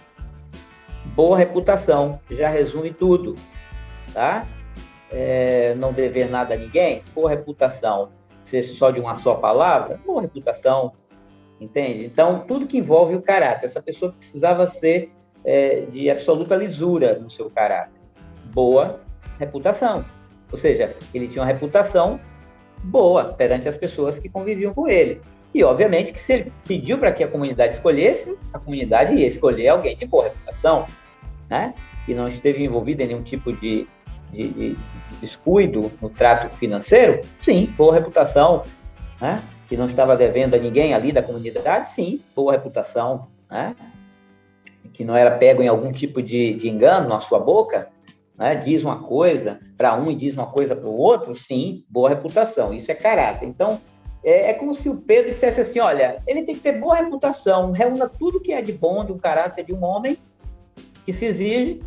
Boa reputação, já resume tudo, tá? Não dever nada a ninguém, boa reputação. Ser só de uma só palavra, boa reputação, entende? Então, tudo que envolve o caráter, essa pessoa precisava ser de absoluta lisura no seu caráter. Boa reputação. Ou seja, ele tinha uma reputação boa perante as pessoas que conviviam com ele. E, obviamente, que se ele pediu para que a comunidade escolhesse, a comunidade ia escolher alguém de boa reputação, né? Que não esteve envolvido em nenhum tipo de descuido no trato financeiro, sim, boa reputação, né? Que não estava devendo a ninguém ali da comunidade, sim, boa reputação, né? Que não era pego em algum tipo de engano na sua boca, né? Diz uma coisa para um e diz uma coisa para o outro, sim, boa reputação, isso é caráter. Então, é como se o Pedro dissesse assim, olha, ele tem que ter boa reputação, reúna tudo que é de bom, do caráter de um homem, que se exige,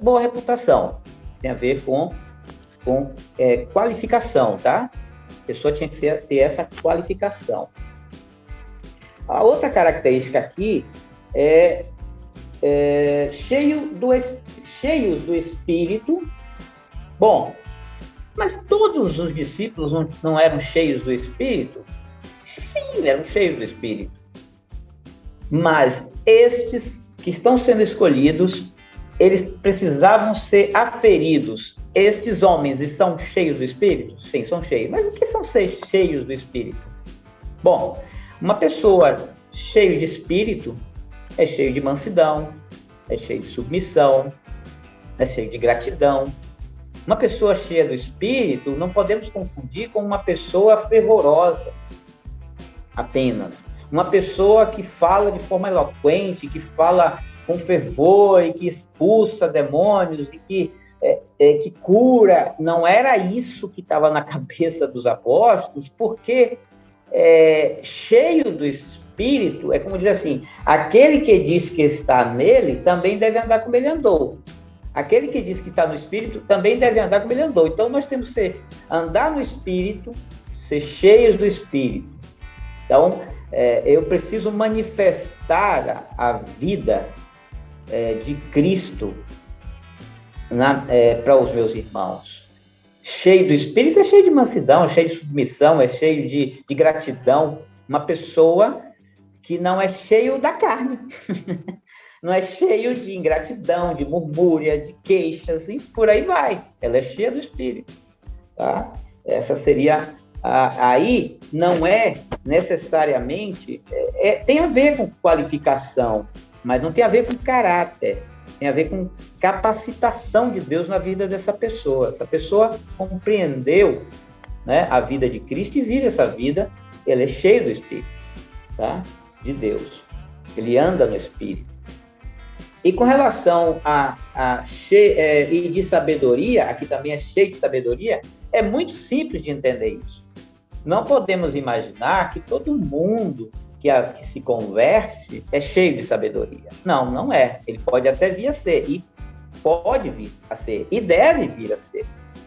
boa reputação. Tem a ver com qualificação, tá? A pessoa tinha que ter essa qualificação. A outra característica aqui é cheios do Espírito. Bom, mas todos os discípulos não eram cheios do Espírito? Sim, eram cheios do Espírito. Mas estes que estão sendo escolhidos, eles precisavam ser aferidos. Estes homens são cheios do Espírito? Sim, são cheios. Mas o que são ser cheios do Espírito? Bom, uma pessoa cheia de Espírito é cheio de mansidão, é cheio de submissão, é cheio de gratidão. Uma pessoa cheia do Espírito, não podemos confundir com uma pessoa fervorosa apenas. Uma pessoa que fala de forma eloquente, que fala com fervor e que expulsa demônios e que cura. Não era isso que estava na cabeça dos apóstolos, porque cheio do Espírito, é como dizer assim, aquele que diz que está nele também deve andar como ele andou. Aquele que diz que está no Espírito também deve andar como ele andou. Então, nós temos que andar no Espírito, ser cheios do Espírito. Então, eu preciso manifestar a vida de Cristo para os meus irmãos. Cheio do Espírito é cheio de mansidão, é cheio de submissão, é cheio de gratidão. Uma pessoa que não é cheio da carne. Não é cheio de ingratidão, de murmúria, de queixas, e por aí vai. Ela é cheia do Espírito. Tá? Essa seria... aí não é necessariamente... tem a ver com qualificação, mas não tem a ver com caráter. Tem a ver com capacitação de Deus na vida dessa pessoa. Essa pessoa compreendeu, né, a vida de Cristo e vive essa vida. Ele é cheio do Espírito, tá? De Deus. Ele anda no Espírito. E com relação e de sabedoria, aqui também é cheio de sabedoria, é muito simples de entender isso. Não podemos imaginar que todo mundo que se converte é cheio de sabedoria. Não, não é. Ele pode até vir a ser, e pode vir a ser, e deve vir a ser.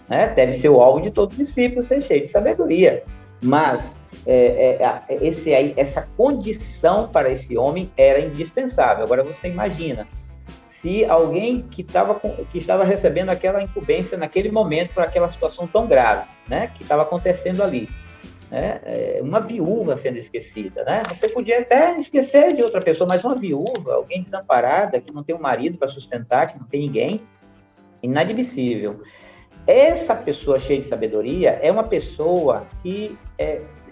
Né? Deve ser o alvo de todo discípulo, ser cheio de sabedoria. Mas essa condição para esse homem era indispensável. Agora você imagina, se alguém que estava recebendo aquela incumbência naquele momento para aquela situação tão grave, né, que estava acontecendo ali, né, uma viúva sendo esquecida, né? Você podia até esquecer de outra pessoa, mas uma viúva, alguém desamparada, que não tem um marido para sustentar, que não tem ninguém, inadmissível. Essa pessoa cheia de sabedoria é uma pessoa que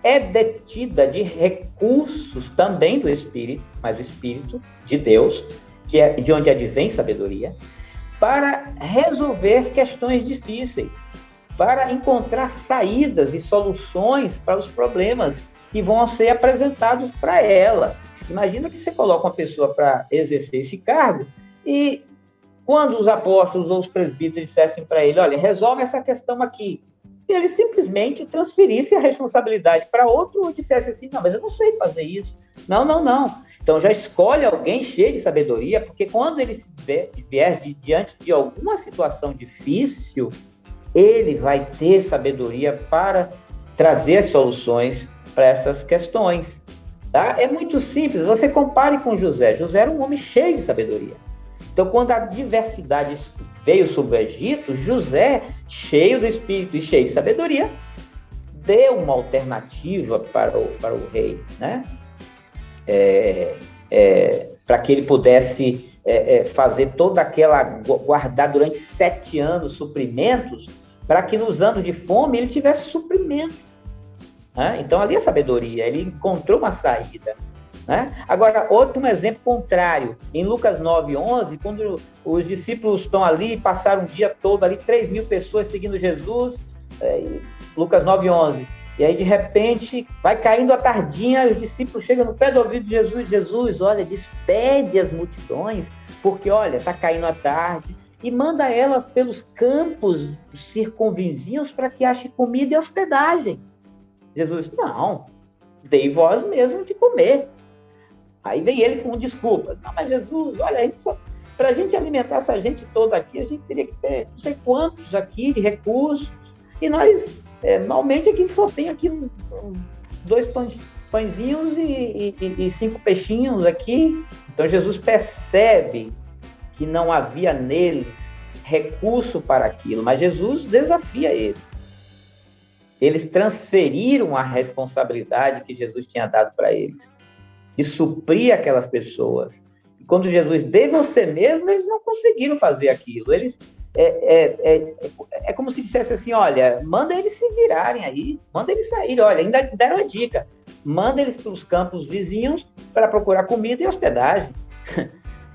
é detida de recursos também do Espírito, mas o Espírito de Deus, que é de onde advém sabedoria, para resolver questões difíceis, para encontrar saídas e soluções para os problemas que vão ser apresentados para ela. Imagina que você coloca uma pessoa para exercer esse cargo e quando os apóstolos ou os presbíteros dissessem para ele, olha, resolve essa questão aqui, e ele simplesmente transferisse a responsabilidade para outro ou dissesse assim, não, mas eu não sei fazer isso. Não. Então já escolhe alguém cheio de sabedoria, porque quando ele vier diante de alguma situação difícil, ele vai ter sabedoria para trazer as soluções para essas questões. Tá? É muito simples, você compare com José. José era um homem cheio de sabedoria. Então, quando a adversidade veio sobre o Egito, José, cheio do Espírito e cheio de sabedoria, deu uma alternativa para o rei, né? Para que ele pudesse fazer toda aquela, guardar durante 7 anos suprimentos, para que nos anos de fome ele tivesse suprimento. Né? Então, ali a sabedoria, ele encontrou uma saída. Né? Agora, um exemplo contrário, em Lucas 9:11, quando os discípulos estão ali, passaram o dia todo ali, 3.000 pessoas seguindo Jesus, Lucas 9:11, e aí de repente vai caindo a tardinha, os discípulos chegam no pé do ouvido de Jesus, olha, despede as multidões, porque olha, está caindo a tarde, e manda elas pelos campos circunvizinhos para que ache comida e hospedagem. Jesus, não, dei vós mesmo de comer. Aí vem ele com desculpas. Não, mas Jesus, olha, para a gente alimentar essa gente toda aqui, a gente teria que ter não sei quantos aqui de recursos. E nós, normalmente, aqui só tem aqui 2 pãezinhos e 5 peixinhos aqui. Então, Jesus percebe que não havia neles recurso para aquilo, mas Jesus desafia eles. Eles transferiram a responsabilidade que Jesus tinha dado para eles, de suprir aquelas pessoas. E quando Jesus dê você mesmo, eles não conseguiram fazer aquilo. Eles é como se dissesse assim, olha, manda eles se virarem aí, manda eles saírem, olha, ainda deram a dica, manda eles para os campos vizinhos para procurar comida e hospedagem.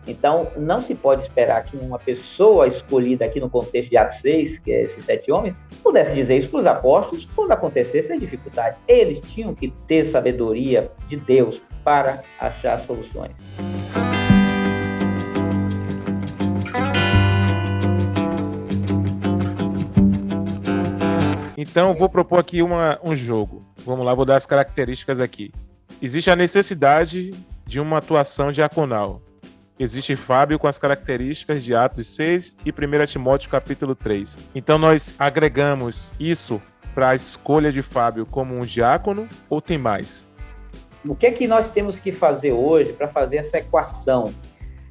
Então, não se pode esperar que uma pessoa escolhida aqui no contexto de Atos 6, que é esses 7 homens, pudesse dizer isso para os apóstolos quando acontecesse a dificuldade. Eles tinham que ter sabedoria de Deus para achar soluções. Então, vou propor aqui um jogo. Vamos lá, vou dar as características aqui. Existe a necessidade de uma atuação diaconal. Existe Fábio com as características de Atos 6 e 1 Timóteo capítulo 3. Então nós agregamos isso para a escolha de Fábio como um diácono ou tem mais? O que é que nós temos que fazer hoje para fazer essa equação?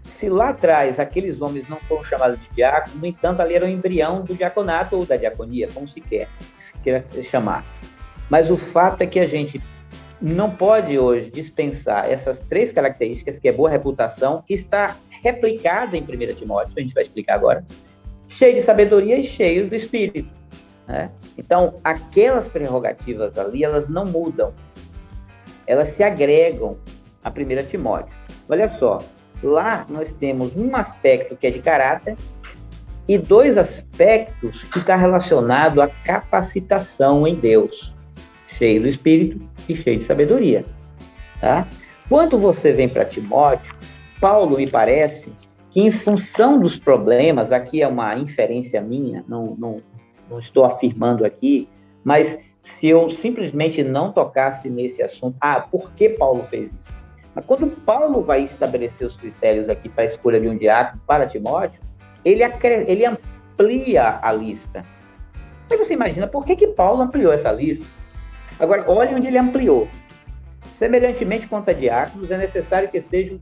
Se lá atrás aqueles homens não foram chamados de diácono, no entanto ali era o embrião do diaconato ou da diaconia, como se queira chamar. Mas o fato é que a gente não pode hoje dispensar essas 3 características, que é boa reputação, que está replicada em 1 Timóteo, a gente vai explicar agora, cheio de sabedoria e cheio do Espírito. Né? Então, aquelas prerrogativas ali, elas não mudam. Elas se agregam a 1 Timóteo. Olha só, lá nós temos um aspecto que é de caráter e 2 aspectos que está relacionado à capacitação em Deus, cheio do Espírito e cheio de sabedoria. Tá? Quando você vem para Timóteo, Paulo me parece que em função dos problemas, aqui é uma inferência minha, não estou afirmando aqui, mas se eu simplesmente não tocasse nesse assunto, por que Paulo fez isso? Mas quando Paulo vai estabelecer os critérios aqui para a escolha de um diácono para Timóteo, ele amplia a lista. Aí você imagina, por que Paulo ampliou essa lista? Agora, olha onde ele ampliou. Semelhantemente quanto a diáconos, é necessário que sejam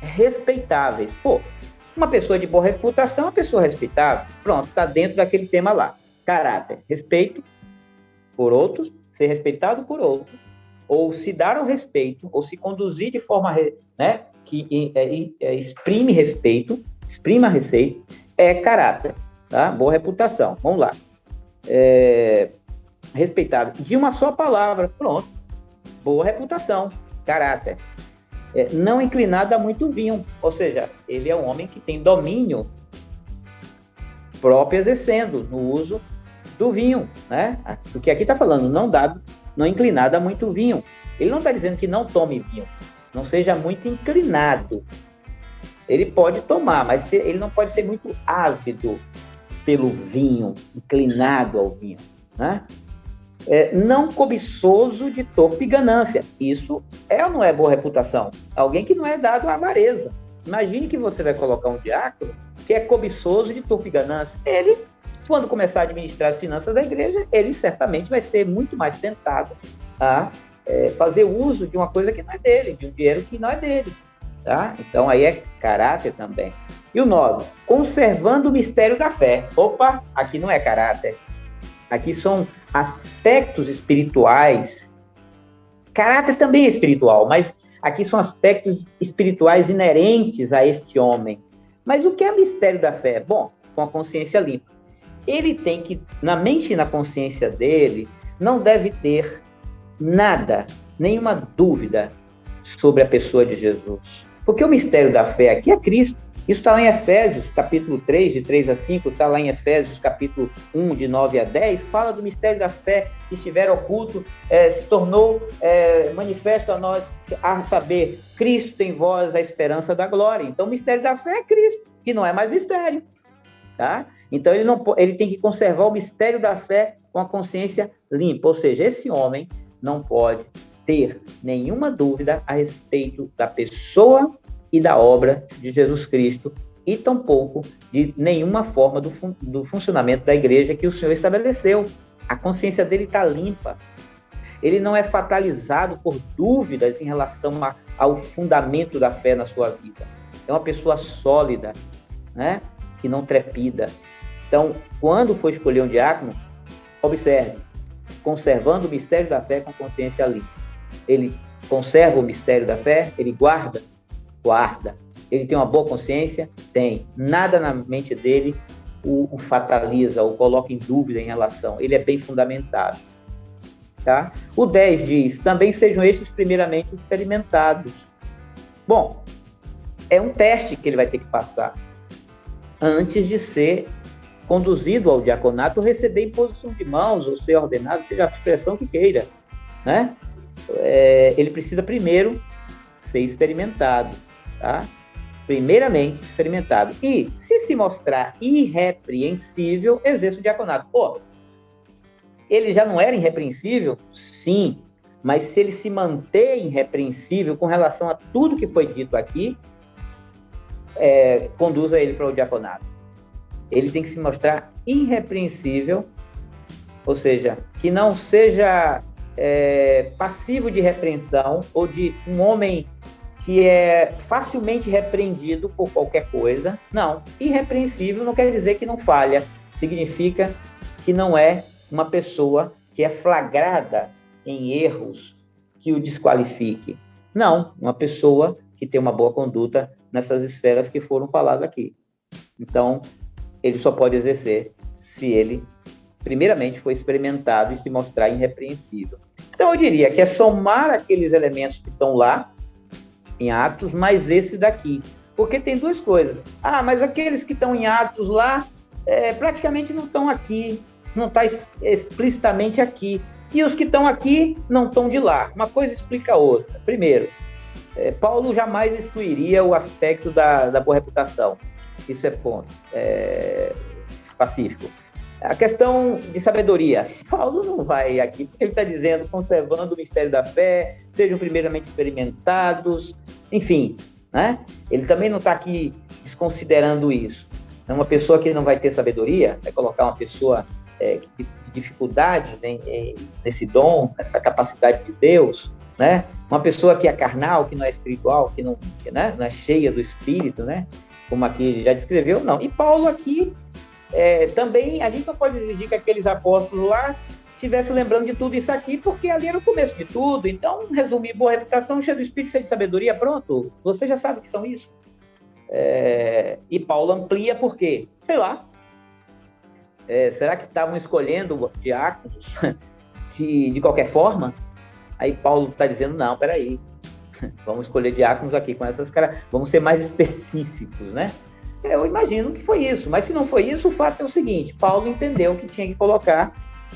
respeitáveis. Uma pessoa de boa reputação é uma pessoa respeitável. Pronto, está dentro daquele tema lá. Caráter, respeito por outros, ser respeitado por outros, ou se dar ao respeito, ou se conduzir de forma, né, que exprime respeito, exprima respeito, é caráter, tá? Boa reputação. Vamos lá. Respeitável. De uma só palavra, pronto. Boa reputação, caráter. Não inclinado a muito vinho, ou seja, ele é um homem que tem domínio próprio exercendo no uso do vinho, né? O que aqui está falando, não inclinado a muito vinho. Ele não está dizendo que não tome vinho, não seja muito inclinado. Ele pode tomar, mas ele não pode ser muito ávido pelo vinho, inclinado ao vinho, né? Não cobiçoso de torpe ganância. Isso é ou não é boa reputação? Alguém que não é dado à avareza. Imagine que você vai colocar um diácono que é cobiçoso de torpe ganância. Ele, quando começar a administrar as finanças da igreja, ele certamente vai ser muito mais tentado a fazer uso de uma coisa que não é dele, de um dinheiro que não é dele. Tá? Então, aí é caráter também. E o 9, conservando o mistério da fé. Opa, aqui não é caráter. Aqui são aspectos espirituais. Caráter também é espiritual, mas aqui são aspectos espirituais inerentes a este homem. Mas o que é mistério da fé? Bom, com a consciência limpa. Ele tem que, na mente e na consciência dele, não deve ter nada, nenhuma dúvida sobre a pessoa de Jesus. Porque o mistério da fé aqui é Cristo. Isso está lá em Efésios, capítulo 3, de 3 a 5, está lá em Efésios, capítulo 1, de 9 a 10, fala do mistério da fé que estiver oculto, se tornou manifesto a nós, a saber, Cristo em vós, a esperança da glória. Então, o mistério da fé é Cristo, que não é mais mistério. Tá? Então, ele tem que conservar o mistério da fé com a consciência limpa. Ou seja, esse homem não pode ter nenhuma dúvida a respeito da pessoa e da obra de Jesus Cristo, e tampouco de nenhuma forma do funcionamento da igreja que o Senhor estabeleceu. A consciência dele está limpa. Ele não é fatalizado por dúvidas em relação ao fundamento da fé na sua vida. É uma pessoa sólida, né? Que não trepida. Então, quando for escolher um diácono, observe, conservando o mistério da fé com consciência limpa. Ele conserva o mistério da fé, ele guarda. Ele tem uma boa consciência? Tem. Nada na mente dele o fataliza, ou coloca em dúvida em relação. Ele é bem fundamentado. Tá? O 10 diz, também sejam estes primeiramente experimentados. Bom, é um teste que ele vai ter que passar antes de ser conduzido ao diaconato, ou receber imposição de mãos, ou ser ordenado, seja a expressão que queira, né? Ele precisa primeiro ser experimentado, tá? Primeiramente experimentado. E, se mostrar irrepreensível, exerce o diaconato. Pô, ele já não era irrepreensível? Sim, mas se ele se manter irrepreensível com relação a tudo que foi dito aqui, conduza ele para o diaconato. Ele tem que se mostrar irrepreensível, ou seja, que não seja passivo de repreensão, ou de um homem que é facilmente repreendido por qualquer coisa. Não, irrepreensível não quer dizer que não falha, significa que não é uma pessoa que é flagrada em erros que o desqualifique. Não, uma pessoa que tem uma boa conduta nessas esferas que foram faladas aqui. Então, ele só pode exercer se ele, primeiramente, for experimentado e se mostrar irrepreensível. Então, eu diria que é somar aqueles elementos que estão lá, em Atos, mais esse daqui. Porque tem duas coisas. Mas aqueles que estão em Atos lá, praticamente não estão aqui, não está explicitamente aqui. E os que estão aqui não estão de lá. Uma coisa explica a outra. Primeiro, Paulo jamais excluiria o aspecto da boa reputação. Isso é ponto pacífico. A questão de sabedoria. Paulo não vai aqui, porque ele está dizendo, conservando o mistério da fé, sejam primeiramente experimentados, enfim, né? Ele também não está aqui desconsiderando isso. Então, uma pessoa que não vai ter sabedoria, vai colocar uma pessoa de dificuldade, né, nesse dom, nessa capacidade de Deus, né? Uma pessoa que é carnal, que não é espiritual, que não é cheia do Espírito, né? como aqui já descreveu, não. E Paulo aqui, também, a gente não pode exigir que aqueles apóstolos lá estivessem lembrando de tudo isso aqui, porque ali era o começo de tudo. Então, resumir, boa reputação, cheio do Espírito, cheio de sabedoria, pronto, você já sabe o que são isso. E Paulo amplia por quê? Sei lá. Será que estavam escolhendo diáconos de qualquer forma? Aí Paulo está dizendo, não, peraí, vamos escolher diáconos aqui com essas caras, vamos ser mais específicos, né? Eu imagino que foi isso, mas se não foi isso, o fato é o seguinte, Paulo entendeu que tinha que colocar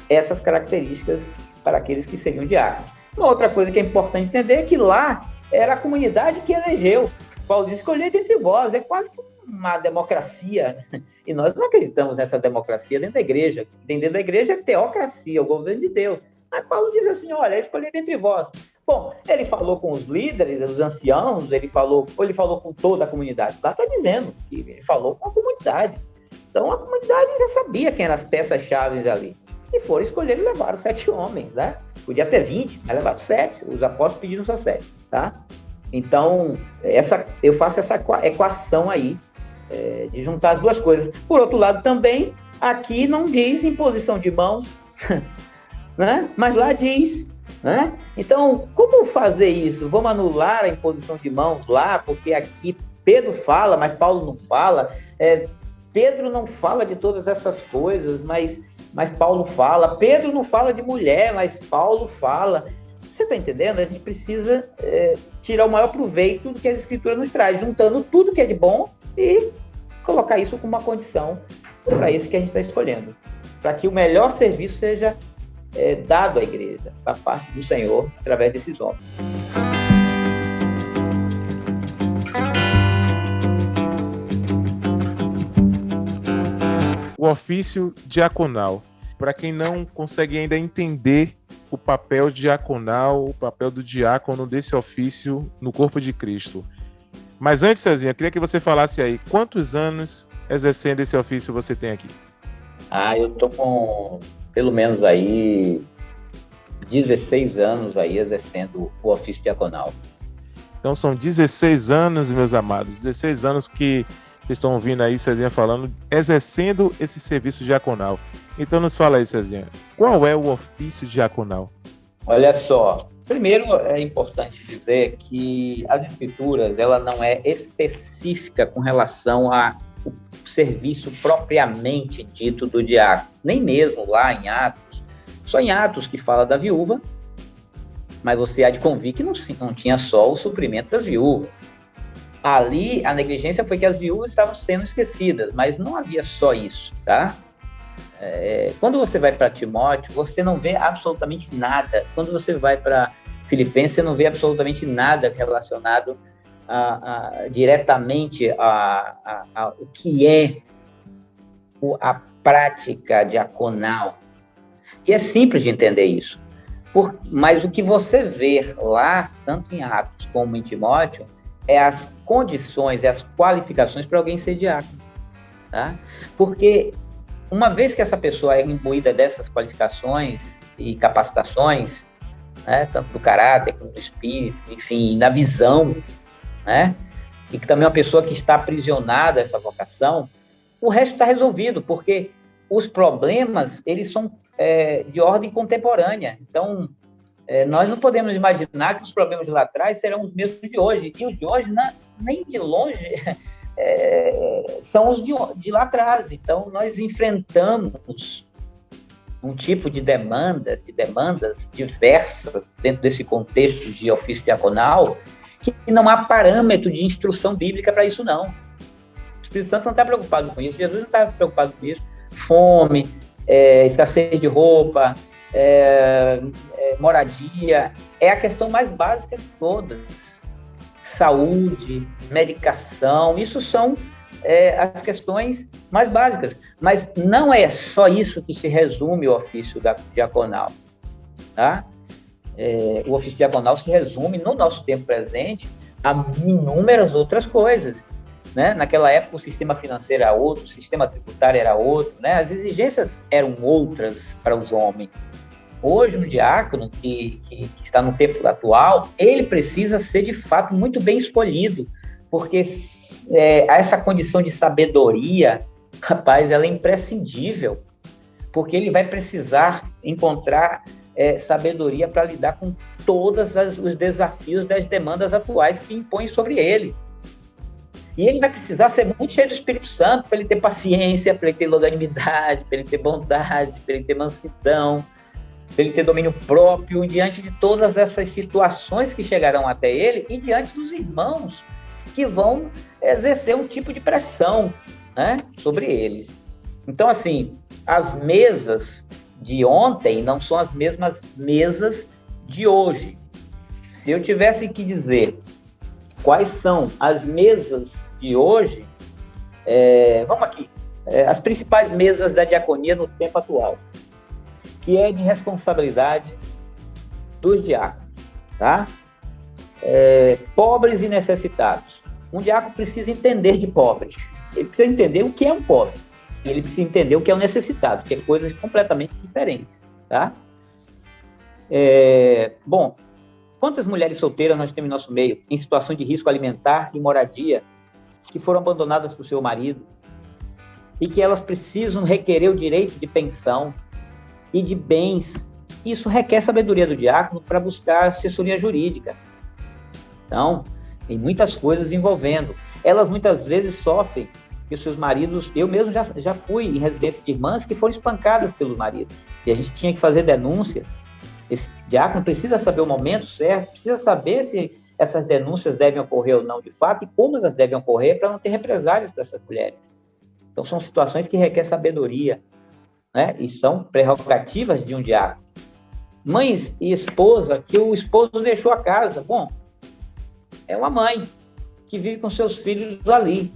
essas características para aqueles que seriam diáconos. Uma outra coisa que é importante entender é que lá era a comunidade que elegeu. Paulo diz, escolher dentre vós, é quase uma democracia, e nós não acreditamos nessa democracia dentro da igreja. Dentro da igreja é teocracia, o governo de Deus. Mas Paulo diz assim, olha, escolher dentre vós. Bom, ele falou com os líderes, os anciãos, ele falou com toda a comunidade. Lá está dizendo que ele falou com a comunidade. Então a comunidade já sabia quem eram as peças-chave ali. E foram escolher e levaram 7 homens, né? Podia ter 20, mas levaram 7. Os apóstolos pediram só 7, tá? Então, eu faço essa equação aí, de juntar as duas coisas. Por outro lado, também, aqui não diz imposição de mãos, né? Mas lá diz, né? Então, como fazer isso? Vamos anular a imposição de mãos lá, porque aqui Pedro fala, mas Paulo não fala. Pedro não fala de todas essas coisas, mas Paulo fala. Pedro não fala de mulher, mas Paulo fala. Você está entendendo? A gente precisa tirar o maior proveito do que as Escrituras nos traz, juntando tudo que é de bom e colocar isso como uma condição para isso que a gente está escolhendo, para que o melhor serviço seja dado à igreja, da parte do Senhor, através desses homens. O ofício diaconal. Para quem não consegue ainda entender o papel diaconal, o papel do diácono desse ofício no corpo de Cristo. Mas antes, Cezinha, eu queria que você falasse aí, quantos anos exercendo esse ofício você tem aqui? Eu tô com pelo menos aí 16 anos aí exercendo o ofício diaconal. Então são 16 anos, meus amados, 16 anos que vocês estão ouvindo aí, Cezinha falando, exercendo esse serviço diaconal. Então nos fala aí, Cezinha, qual é o ofício diaconal? Olha só, primeiro é importante dizer que as Escrituras, ela não é específica com relação ao serviço propriamente dito do diácono, nem mesmo lá em Atos, só em Atos que fala da viúva, mas você há de convir que não tinha só o suprimento das viúvas. Ali, a negligência foi que as viúvas estavam sendo esquecidas, mas não havia só isso, tá? Quando você vai para Timóteo, você não vê absolutamente nada. Quando você vai para Filipenses, você não vê absolutamente nada relacionado diretamente o que é a prática diaconal. E é simples de entender isso. Mas o que você vê lá, tanto em Atos como em Timóteo, é as condições, é as qualificações para alguém ser diácono, tá? Porque uma vez que essa pessoa é imbuída dessas qualificações e capacitações, né, tanto do caráter como do espírito, enfim, na visão, né, e que também é uma pessoa que está aprisionada a essa vocação, o resto está resolvido, porque os problemas, eles são de ordem contemporânea. Então, nós não podemos imaginar que os problemas de lá atrás serão os mesmos de hoje. E os de hoje, nem de longe, são os de lá atrás. Então, nós enfrentamos um tipo de demandas diversas dentro desse contexto de ofício diaconal, que não há parâmetro de instrução bíblica para isso, não. O Espírito Santo não está preocupado com isso, Jesus não está preocupado com isso. Fome, escassez de roupa, moradia, é a questão mais básica de todas. Saúde, medicação, isso são as questões mais básicas. Mas não é só isso que se resume o ofício diaconal, tá? O ofício diaconal se resume, no nosso tempo presente, a inúmeras outras coisas, né? Naquela época o sistema financeiro era outro, o sistema tributário era outro, né? As exigências eram outras para os homens. Hoje, um diácono que está no tempo atual, ele precisa ser, de fato, muito bem escolhido, porque a essa condição de sabedoria, rapaz, ela é imprescindível, porque ele vai precisar encontrar sabedoria para lidar com todos os desafios das demandas atuais que impõem sobre ele. E ele vai precisar ser muito cheio do Espírito Santo para ele ter paciência, para ele ter longanimidade, para ele ter bondade, para ele ter mansidão, para ele ter domínio próprio diante de todas essas situações que chegarão até ele e diante dos irmãos que vão exercer um tipo de pressão, né, sobre eles. Então, assim, as mesas de ontem não são as mesmas mesas de hoje. Se eu tivesse que dizer quais são as mesas de hoje, vamos aqui, as principais mesas da diaconia no tempo atual, que é de responsabilidade dos diáconos, tá? Pobres e necessitados. Um diácono precisa entender de pobres, ele precisa entender o que é um pobre, e ele precisa entender o que é um necessitado, que é coisas completamente diferentes, tá? Bom, quantas mulheres solteiras nós temos em nosso meio, em situação de risco alimentar e moradia, que foram abandonadas por seu marido, e que elas precisam requerer o direito de pensão e de bens. Isso requer sabedoria do diácono para buscar assessoria jurídica. Então, tem muitas coisas envolvendo. Elas muitas vezes sofrem que os seus maridos... Eu mesmo já fui em residência de irmãs que foram espancadas pelos maridos. E a gente tinha que fazer denúncias. Esse diácono precisa saber o momento certo, precisa saber se essas denúncias devem ocorrer ou não de fato e como elas devem ocorrer para não ter represálias para essas mulheres. Então, são situações que requerem sabedoria, né? E são prerrogativas de um diácono. Mães e esposa, que o esposo deixou a casa. Bom, é uma mãe que vive com seus filhos ali.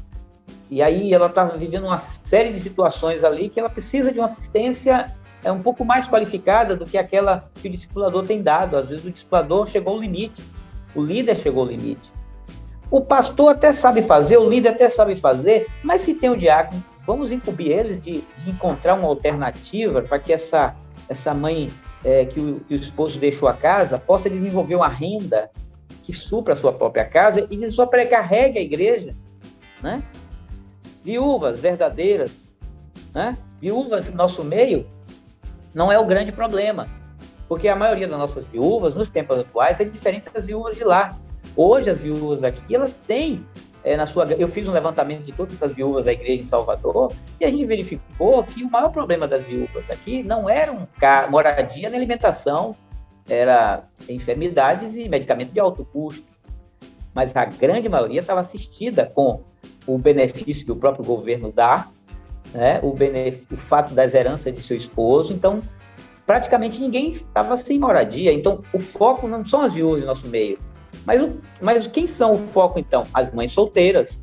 E aí ela está vivendo uma série de situações ali que ela precisa de uma assistência um pouco mais qualificada do que aquela que o discipulador tem dado. Às vezes o discipulador chegou ao limite, o líder chegou ao limite. O pastor até sabe fazer, o líder até sabe fazer, mas se tem o diácono, vamos incumbir eles de encontrar uma alternativa para que essa mãe que o esposo deixou a casa possa desenvolver uma renda que supra a sua própria casa e sobrecarregue a igreja, né? Viúvas verdadeiras, né? Viúvas no nosso meio não é o grande problema, porque a maioria das nossas viúvas, nos tempos atuais, é diferente das viúvas de lá. Hoje, as viúvas aqui, elas têm, eu fiz um levantamento de todas as viúvas da igreja em Salvador, e a gente verificou que o maior problema das viúvas aqui não era moradia nem alimentação, era enfermidades e medicamentos de alto custo. Mas a grande maioria estava assistida com o benefício que o próprio governo dá, né, o fato das heranças de seu esposo. Então, praticamente ninguém estava sem moradia. Então, o foco não são as viúvas do nosso meio. Mas quem são o foco, então? As mães solteiras,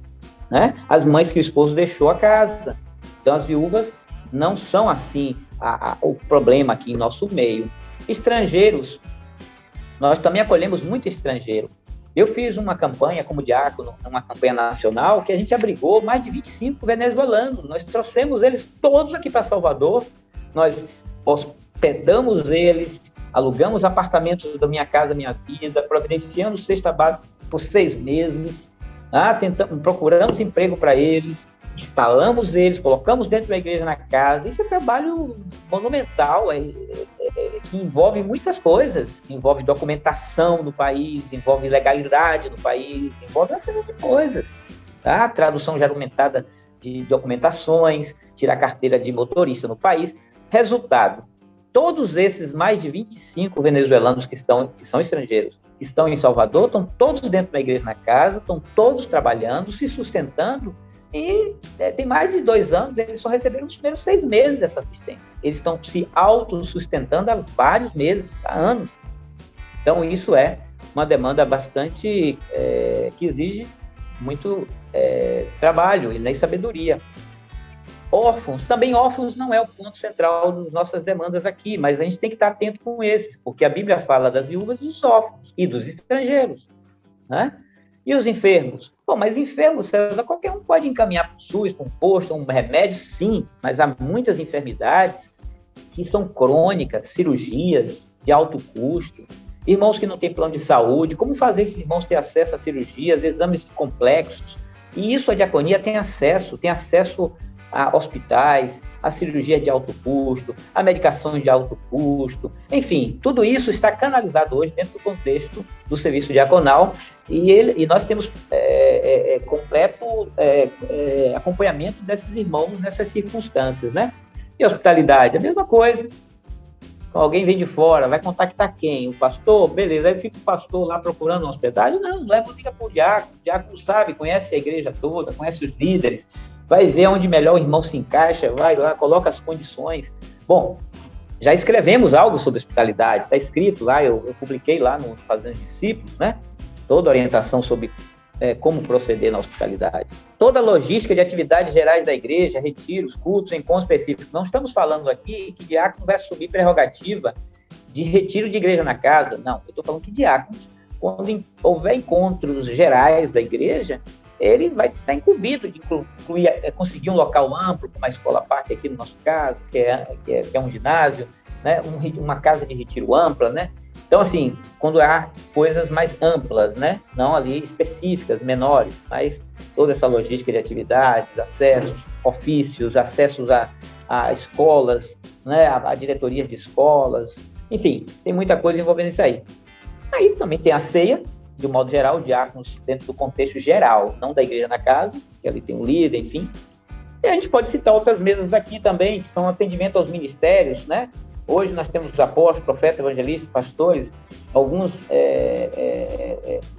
né? As mães que o esposo deixou a casa. Então, as viúvas não são, assim, o problema aqui em nosso meio. Estrangeiros, nós também acolhemos muito estrangeiro. Eu fiz uma campanha como diácono, uma campanha nacional, que a gente abrigou mais de 25 venezuelanos. Nós trouxemos eles todos aqui para Salvador, nós hospedamos eles, alugamos apartamentos da Minha Casa Minha Vida, providenciamos cesta básica por 6 meses, procuramos emprego para eles, instalamos eles, colocamos dentro da igreja na casa. Isso é trabalho monumental, que envolve muitas coisas, envolve documentação no país, envolve legalidade no país, envolve uma série de coisas, tá? Tradução já argumentada de documentações, tirar carteira de motorista no país. Resultado, todos esses mais de 25 venezuelanos que são estrangeiros, que estão em Salvador, estão todos dentro da igreja na casa, estão todos trabalhando, se sustentando. E tem mais de 2 anos, eles só receberam os primeiros 6 meses dessa assistência. Eles estão se autossustentando há vários meses, há anos. Então, isso é uma demanda bastante que exige muito trabalho e nem sabedoria. Órfãos, também órfãos não é o ponto central das nossas demandas aqui, mas a gente tem que estar atento com esses, porque a Bíblia fala das viúvas e dos órfãos e dos estrangeiros, né? E os enfermos? Bom, mas enfermos, César, qualquer um pode encaminhar para o SUS, para um posto, um remédio, sim, mas há muitas enfermidades que são crônicas, cirurgias de alto custo, irmãos que não têm plano de saúde, como fazer esses irmãos ter acesso a cirurgias, exames complexos, E isso a diaconia tem acesso a hospitais, a cirurgia de alto custo, a medicação de alto custo, enfim, tudo isso está canalizado hoje dentro do contexto do serviço diaconal e nós temos completo acompanhamento desses irmãos nessas circunstâncias, né? E hospitalidade, a mesma coisa. Alguém vem de fora, vai contactar quem? O pastor? Beleza, aí fica o pastor lá procurando uma hospedagem? Não, liga para o diácono sabe, conhece a igreja toda, conhece os líderes, vai ver onde melhor o irmão se encaixa, vai lá, coloca as condições. Bom, já escrevemos algo sobre hospitalidade, está escrito lá, eu publiquei lá no Fazendo Discípulos, né? Toda a orientação sobre como proceder na hospitalidade. Toda a logística de atividades gerais da igreja, retiros, cultos, encontros específicos. Não estamos falando aqui que diácono vai assumir prerrogativa de retiro de igreja na casa. Não, eu estou falando que diáconos, quando houver encontros gerais da igreja, ele vai estar incumbido de conseguir um local amplo, como a escola parque aqui no nosso caso, que é um ginásio, né? Uma casa de retiro ampla, né? Então, assim, quando há coisas mais amplas, né? Não ali específicas, menores, mas toda essa logística de atividades, acessos, ofícios, acessos a escolas, né? A diretoria de escolas, enfim, tem muita coisa envolvendo isso aí. Aí também tem a ceia, de um modo geral, diáconos dentro do contexto geral, não da igreja na casa, que ali tem um líder, enfim. E a gente pode citar outras mesas aqui também, que são atendimento aos ministérios, né? Hoje nós temos os apóstolos, profetas, evangelistas, pastores, alguns,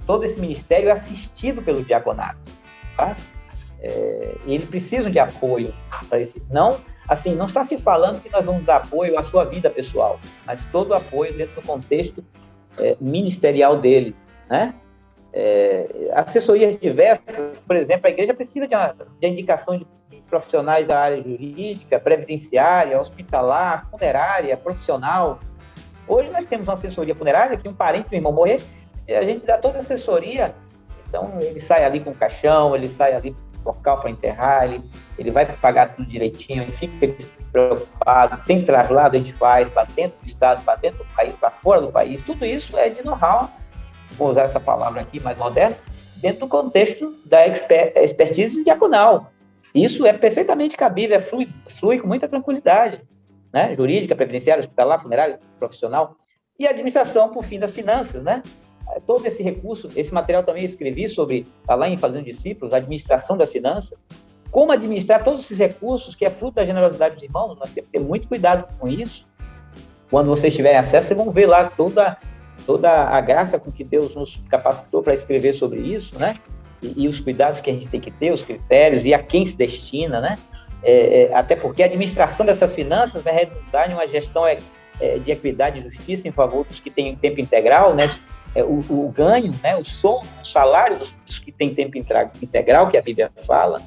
todo esse ministério é assistido pelo diaconato, tá? E eles precisam de apoio para esse. Não, assim, não está se falando que nós vamos dar apoio à sua vida pessoal, mas todo o apoio dentro do contexto ministerial dele, né? Assessorias diversas, por exemplo, a igreja precisa de indicação de profissionais da área jurídica, previdenciária, hospitalar, funerária, profissional. Hoje nós temos uma assessoria funerária que um parente do irmão morrer, e a gente dá toda a assessoria. Então, ele sai ali com o caixão, ele sai ali com o local para enterrar, ele vai pagar tudo direitinho, ele fica preocupado, tem traslado, a gente faz para dentro do estado, para dentro do país, para fora do país. Tudo isso é de know-how, vou usar essa palavra aqui mais moderna, dentro do contexto da expertise diaconal. Isso é perfeitamente cabível, flui com muita tranquilidade, né? Jurídica, previdenciária, hospitalar, funerária, profissional. E a administração, por fim, das finanças, né? Todo esse recurso, esse material também eu escrevi sobre, está lá em Fazendo Discípulos, a administração das finanças, como administrar todos esses recursos, que é fruto da generosidade dos irmãos, nós temos que ter muito cuidado com isso. Quando vocês tiverem acesso, vocês vão ver lá toda a graça com que Deus nos capacitou para escrever sobre isso, né? E os cuidados que a gente tem que ter, os critérios e a quem se destina, né? Até porque a administração dessas finanças vai redundar em uma gestão de equidade e justiça em favor dos que têm tempo integral, né? O ganho, né? O salário dos que têm tempo integral, que a Bíblia fala,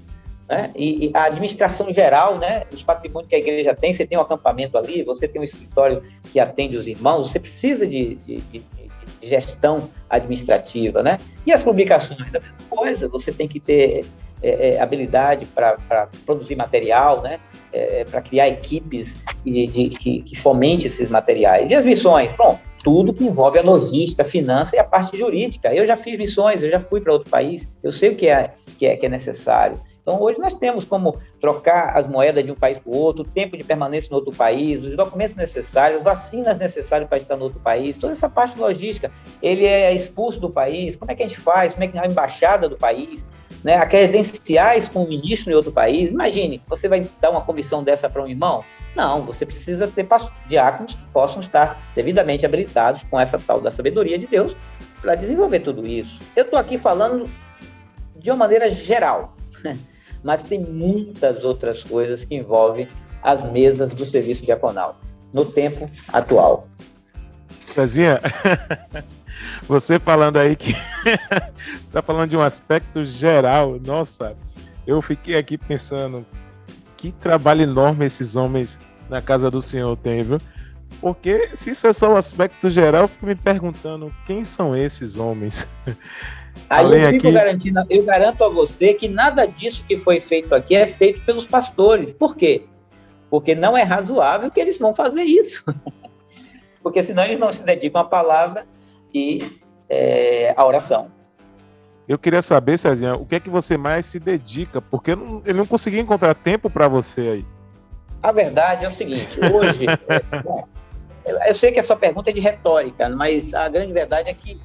né? E a administração geral, né? Os patrimônios que a igreja tem, você tem um acampamento ali, você tem um escritório que atende os irmãos, você precisa de gestão administrativa, né? E as publicações, a mesma coisa, você tem que ter habilidade para produzir material, né? Para criar equipes que fomentem esses materiais. E as missões? Bom, tudo que envolve a logística, a finança e a parte jurídica. Eu já fiz missões, eu já fui para outro país, eu sei o que é necessário. Então, hoje nós temos como trocar as moedas de um país para o outro, o tempo de permanência no outro país, os documentos necessários, as vacinas necessárias para estar no outro país, toda essa parte logística. Ele é expulso do país, como é que a gente faz? Como é que é a embaixada do país? Né? A credenciais com o ministro em outro país. Imagine, você vai dar uma comissão dessa para um irmão? Não, você precisa ter diáconos que possam estar devidamente habilitados com essa tal da sabedoria de Deus para desenvolver tudo isso. Eu estou aqui falando de uma maneira geral, mas tem muitas outras coisas que envolvem as mesas do serviço diaconal no tempo atual. Cezinha, você falando aí que está falando de um aspecto geral, nossa, eu fiquei aqui pensando que trabalho enorme esses homens na casa do Senhor têm, viu? Porque se isso é só um aspecto geral, eu fico me perguntando quem são esses homens. Aí eu garanto a você que nada disso que foi feito aqui é feito pelos pastores. Por quê? Porque não é razoável que eles vão fazer isso. Porque senão eles não se dedicam à palavra e à oração. Eu queria saber, Cezinha, o que é que você mais se dedica? Porque ele não conseguia encontrar tempo para você aí. A verdade é o seguinte, hoje, eu sei que a sua pergunta é de retórica, mas a grande verdade é que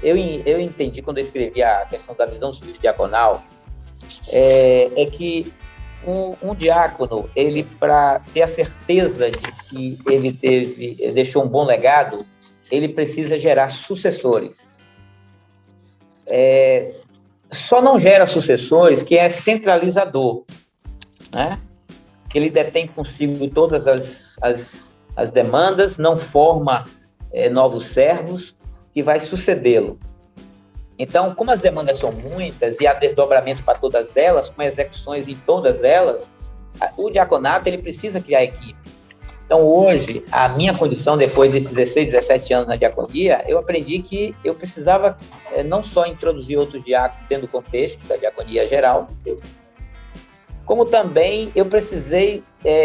eu entendi quando eu escrevi a questão da visão do serviço diaconal, é que um diácono, ele, para ter a certeza de que ele deixou um bom legado, ele precisa gerar sucessores. Só não gera sucessores quem é centralizador, né? Que ele detém consigo todas as demandas, não forma novos servos que vai sucedê-lo. Então, como as demandas são muitas e há desdobramento para todas elas, com execuções em todas elas, o diaconato ele precisa criar equipes. Então, hoje, a minha condição, depois desses 16, 17 anos na diaconia, eu aprendi que eu precisava não só introduzir outros diáconos dentro do contexto da diaconia geral, como também eu precisei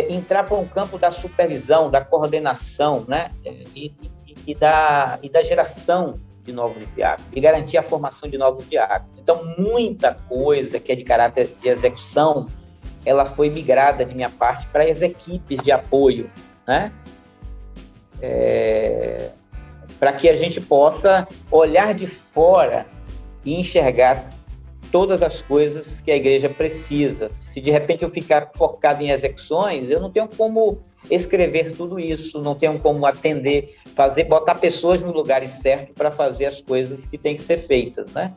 entrar para um campo da supervisão, da coordenação, né? E da geração de novos diáconos, e garantir a formação de novos diáconos. Então, muita coisa que é de caráter de execução, ela foi migrada de minha parte para as equipes de apoio, né? Para que a gente possa olhar de fora e enxergar todas as coisas que a igreja precisa. Se de repente eu ficar focado em execuções, eu não tenho como escrever tudo isso, não tenho como atender, botar pessoas no lugar certo para fazer as coisas que têm que ser feitas, né?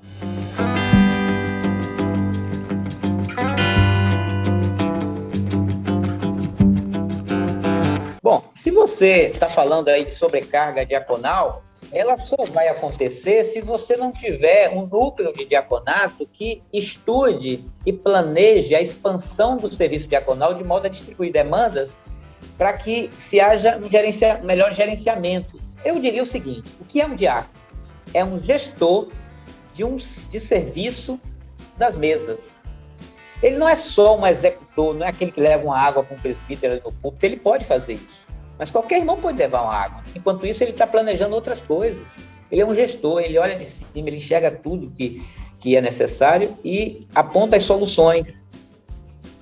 Bom, se você está falando aí de sobrecarga diaconal, ela só vai acontecer se você não tiver um núcleo de diaconato que estude e planeje a expansão do serviço diaconal de modo a distribuir demandas para que se haja um melhor gerenciamento. Eu diria o seguinte, o que é um diácono? É um gestor de serviço das mesas. Ele não é só um executor, não é aquele que leva uma água para um presbítero no púlpito, ele pode fazer isso. Mas qualquer irmão pode levar uma água. Enquanto isso, ele está planejando outras coisas. Ele é um gestor, ele olha de cima, ele enxerga tudo que é necessário e aponta as soluções.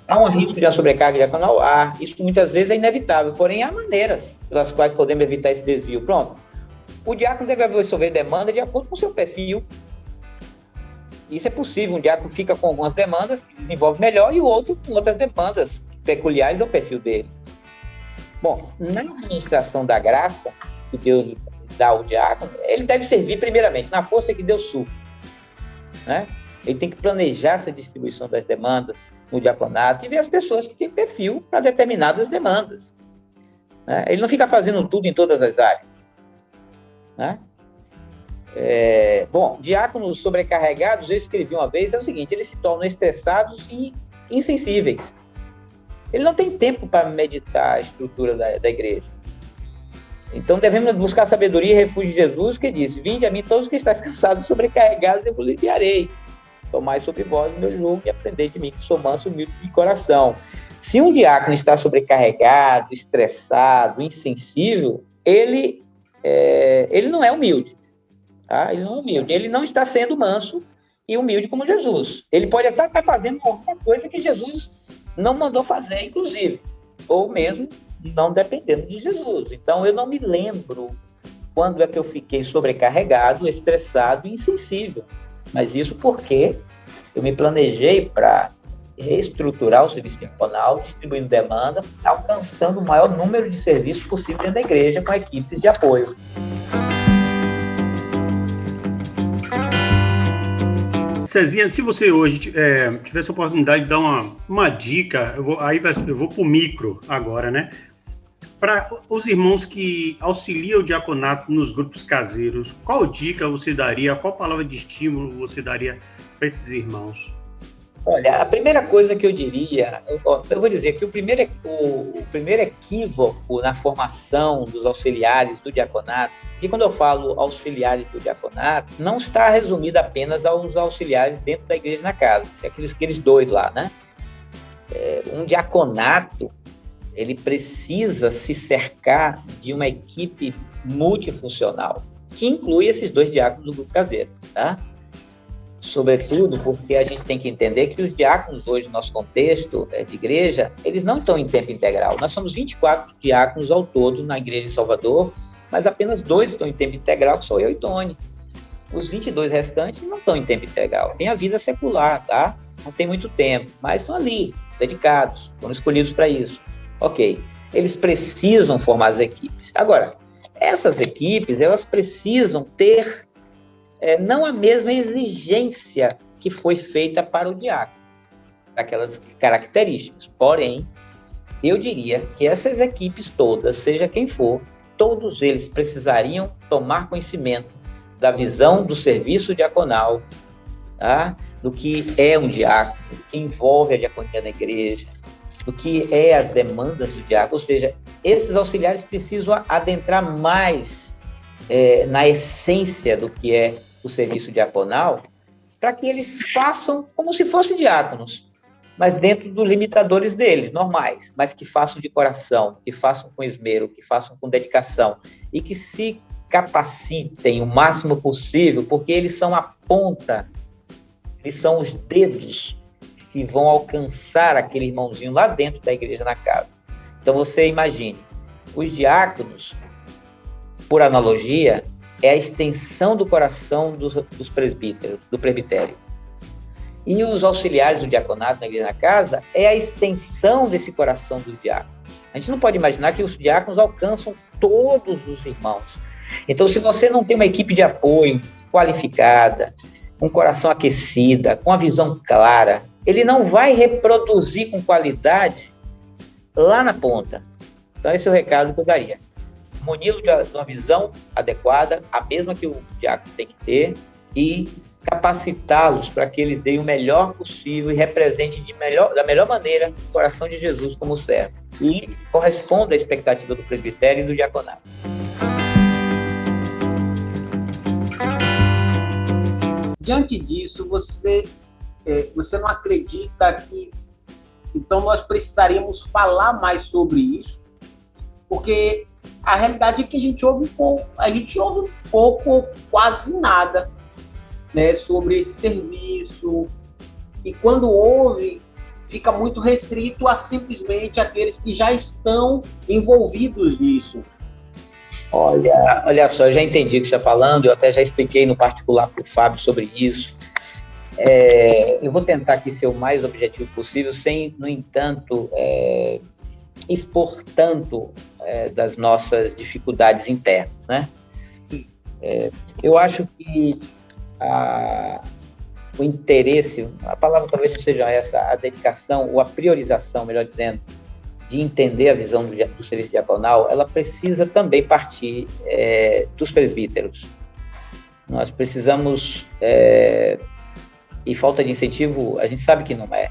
Há um risco de uma sobrecarga diaconal? Isso muitas vezes é inevitável, porém há maneiras pelas quais podemos evitar esse desvio. Pronto. O diácono deve resolver demanda de acordo com o seu perfil. Isso é possível. Um diácono fica com algumas demandas que desenvolve melhor e o outro com outras demandas peculiares ao perfil dele. Bom, na administração da graça que Deus dá ao diácono, ele deve servir primeiramente na força que Deus supre, né? Ele tem que planejar essa distribuição das demandas no diaconato e ver as pessoas que têm perfil para determinadas demandas, né? Ele não fica fazendo tudo em todas as áreas, né? Bom, diáconos sobrecarregados, eu escrevi uma vez, é o seguinte, eles se tornam estressados e insensíveis. Ele não tem tempo para meditar a estrutura da igreja. Então, devemos buscar sabedoria e refúgio de Jesus, que disse, vinde a mim todos que estáis cansados e sobrecarregados, eu vos aliviarei. Tomai sobre vós o meu jugo e aprendei de mim, que sou manso e humilde de coração. Se um diácono está sobrecarregado, estressado, insensível, ele não é humilde. Tá? Ele não é humilde. Ele não está sendo manso e humilde como Jesus. Ele pode até estar fazendo alguma coisa que Jesus não mandou fazer, inclusive, ou mesmo não dependendo de Jesus. Então, eu não me lembro quando é que eu fiquei sobrecarregado, estressado e insensível. Mas isso porque eu me planejei para reestruturar o serviço diaconal, distribuindo demanda, alcançando o maior número de serviços possível dentro da igreja com equipes de apoio. Cezinha, se você hoje tivesse a oportunidade de dar uma dica, eu vou para o micro agora, né? Para os irmãos que auxiliam o diaconato nos grupos caseiros, qual dica você daria, qual palavra de estímulo você daria para esses irmãos? Olha, a primeira coisa que eu diria, eu vou dizer que o primeiro equívoco na formação dos auxiliares do diaconato, e quando eu falo auxiliares do diaconato, não está resumido apenas aos auxiliares dentro da igreja na casa, aqueles dois lá, né? Um diaconato, ele precisa se cercar de uma equipe multifuncional, que inclui esses dois diáconos do grupo caseiro, tá? sobretudo porque a gente tem que entender que os diáconos hoje, no nosso contexto de igreja, eles não estão em tempo integral. Nós somos 24 diáconos ao todo na igreja de Salvador, mas apenas 2 estão em tempo integral, que sou eu e Tony. Os 22 restantes não estão em tempo integral. Tem a vida secular, tá? Não tem muito tempo, mas estão ali, dedicados, foram escolhidos para isso. Ok, eles precisam formar as equipes. Agora, essas equipes, elas precisam ter não a mesma exigência que foi feita para o diácono, aquelas características. Porém, eu diria que essas equipes todas, seja quem for, todos eles precisariam tomar conhecimento da visão do serviço diaconal, tá? Do que é um diácono, do que envolve a diaconia na igreja, do que é as demandas do diácono. Ou seja, esses auxiliares precisam adentrar mais na essência do que é o serviço diaconal, para que eles façam como se fossem diáconos, mas dentro dos limitadores deles, normais, mas que façam de coração, que façam com esmero, que façam com dedicação, e que se capacitem o máximo possível, porque eles são a ponta, eles são os dedos que vão alcançar aquele irmãozinho lá dentro da igreja, na casa. Então você imagine, os diáconos, por analogia, é a extensão do coração dos presbíteros, do presbitério. E os auxiliares do diaconato na igreja, na casa, é a extensão desse coração dos diáconos. A gente não pode imaginar que os diáconos alcançam todos os irmãos. Então, se você não tem uma equipe de apoio qualificada, com o coração aquecida, com a visão clara, ele não vai reproduzir com qualidade lá na ponta. Então, esse é o recado que eu daria. Muni-lo de uma visão adequada, a mesma que o diácono tem que ter, e capacitá-los para que eles deem o melhor possível e representem da melhor maneira o coração de Jesus como servo. E corresponda à expectativa do presbitério e do diaconato. Diante disso, você não acredita que, então, nós precisaríamos falar mais sobre isso? Porque a realidade é que a gente ouve pouco ou quase nada, né, sobre esse serviço, e quando ouve, fica muito restrito a simplesmente aqueles que já estão envolvidos nisso. Olha só, eu já entendi o que você está falando, eu até já expliquei no particular para o Fábio sobre isso. Eu vou tentar aqui ser o mais objetivo possível, sem, no entanto, expor tanto das nossas dificuldades internas, né? Eu acho que o interesse, a palavra talvez não seja essa, a dedicação, ou a priorização, melhor dizendo, de entender a visão do serviço diaconal, ela precisa também partir dos presbíteros. Nós precisamos, e falta de incentivo, a gente sabe que não é.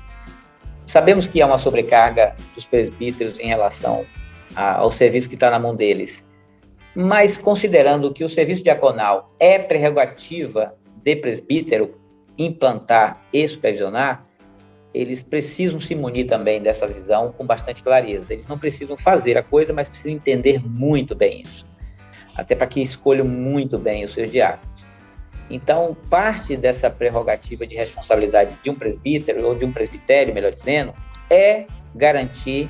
Sabemos que há uma sobrecarga dos presbíteros em relação ao serviço que está na mão deles, mas considerando que o serviço diaconal é prerrogativa de presbítero implantar e supervisionar, eles precisam se munir também dessa visão com bastante clareza. Eles não precisam fazer a coisa, mas precisam entender muito bem isso, até para que escolham muito bem os seus diáconos. Então, parte dessa prerrogativa de responsabilidade de um presbítero, ou de um presbitério, melhor dizendo, é garantir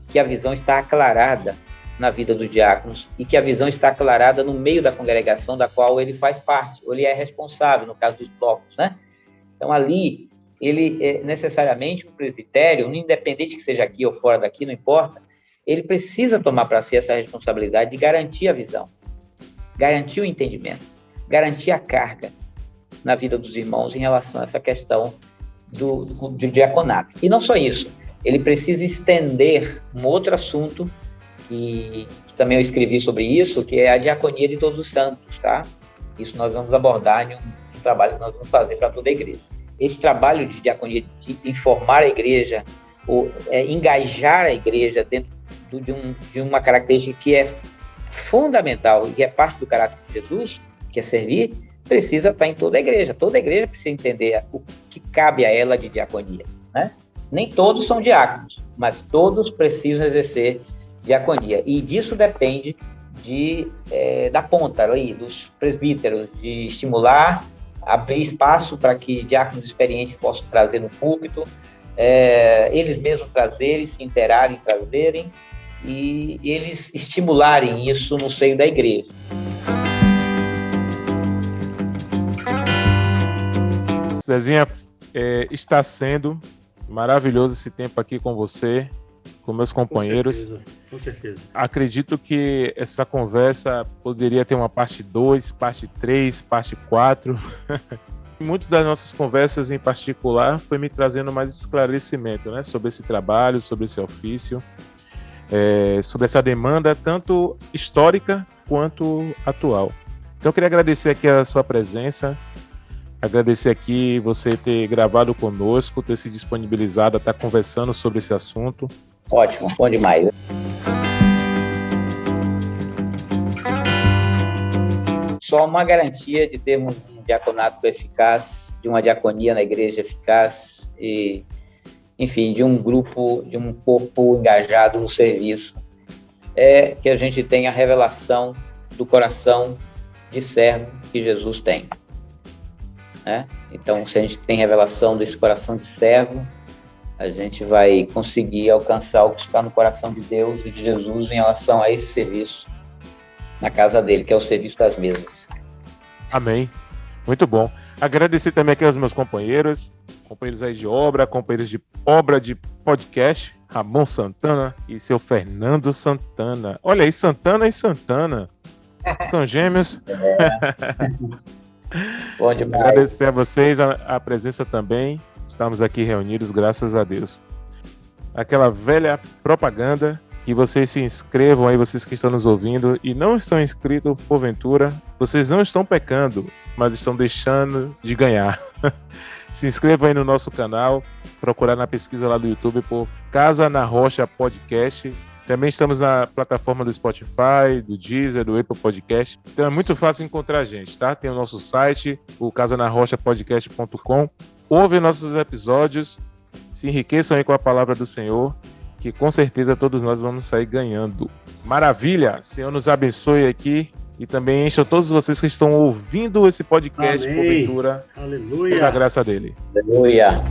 que a visão está aclarada na vida dos diáconos e que a visão está aclarada no meio da congregação da qual ele faz parte, ou ele é responsável, no caso dos blocos, né? Então, ali, ele necessariamente, o presbitério, independente que seja aqui ou fora daqui, não importa, ele precisa tomar para si essa responsabilidade de garantir a visão, garantir o entendimento, garantir a carga na vida dos irmãos em relação a essa questão do diaconato. E não só isso, ele precisa estender um outro assunto que também eu escrevi sobre isso, que é a diaconia de todos os santos, tá? Isso nós vamos abordar em um trabalho que nós vamos fazer para toda a igreja. Esse trabalho de diaconia, de informar a igreja, ou engajar a igreja dentro de uma característica que é fundamental e que é parte do caráter de Jesus, que é servir, precisa estar em toda a igreja. Toda a igreja precisa entender o que cabe a ela de diaconia, né? Nem todos são diáconos, mas todos precisam exercer diaconia. E disso depende da ponta ali, dos presbíteros, de estimular abrir espaço para que diáconos experientes possam trazer no púlpito, eles mesmos trazerem, se interarem, trazerem, e eles estimularem isso no seio da igreja. Zezinha, está sendo maravilhoso esse tempo aqui com você, com meus companheiros. Com certeza. Acredito que essa conversa poderia ter uma parte 2, parte 3, parte 4. Muitas das nossas conversas em particular foi me trazendo mais esclarecimento, né, sobre esse trabalho, sobre esse ofício, sobre essa demanda tanto histórica quanto atual. Então eu queria agradecer aqui a sua presença, agradecer aqui você ter gravado conosco, ter se disponibilizado a estar conversando sobre esse assunto. Ótimo, bom demais. Só uma garantia de termos um diaconato eficaz, de uma diaconia na igreja eficaz e, enfim, de um grupo, de um corpo engajado no serviço, é que a gente tenha a revelação do coração de servo que Jesus tem. Né? Então, se a gente tem revelação desse coração de servo, a gente vai conseguir alcançar o que está no coração de Deus e de Jesus em relação a esse serviço na casa dele, que é o serviço das mesas. Amém. Muito bom. Agradecer também aqui aos meus companheiros aí de obra, companheiros de obra de podcast, Ramon Santana e seu Fernando Santana. Olha aí, Santana e Santana. São gêmeos. Bom demais. Agradecer a vocês a presença também. Estamos aqui reunidos, graças a Deus. Aquela velha propaganda, que vocês se inscrevam aí, vocês que estão nos ouvindo e não estão inscritos porventura, vocês não estão pecando, mas estão deixando de ganhar. Se inscrevam aí no nosso canal, procurar na pesquisa lá do YouTube por Casa na Rocha Podcast. Também estamos na plataforma do Spotify, do Deezer, do Apple Podcast. Então é muito fácil encontrar a gente, tá? Tem o nosso site, o casanarrochapodcast.com. Ouve nossos episódios, se enriqueçam aí com a palavra do Senhor, que com certeza todos nós vamos sair ganhando. Maravilha! Senhor nos abençoe aqui e também encha todos vocês que estão ouvindo esse podcast, Amém. porventura, Aleluia. pela graça dele. Aleluia.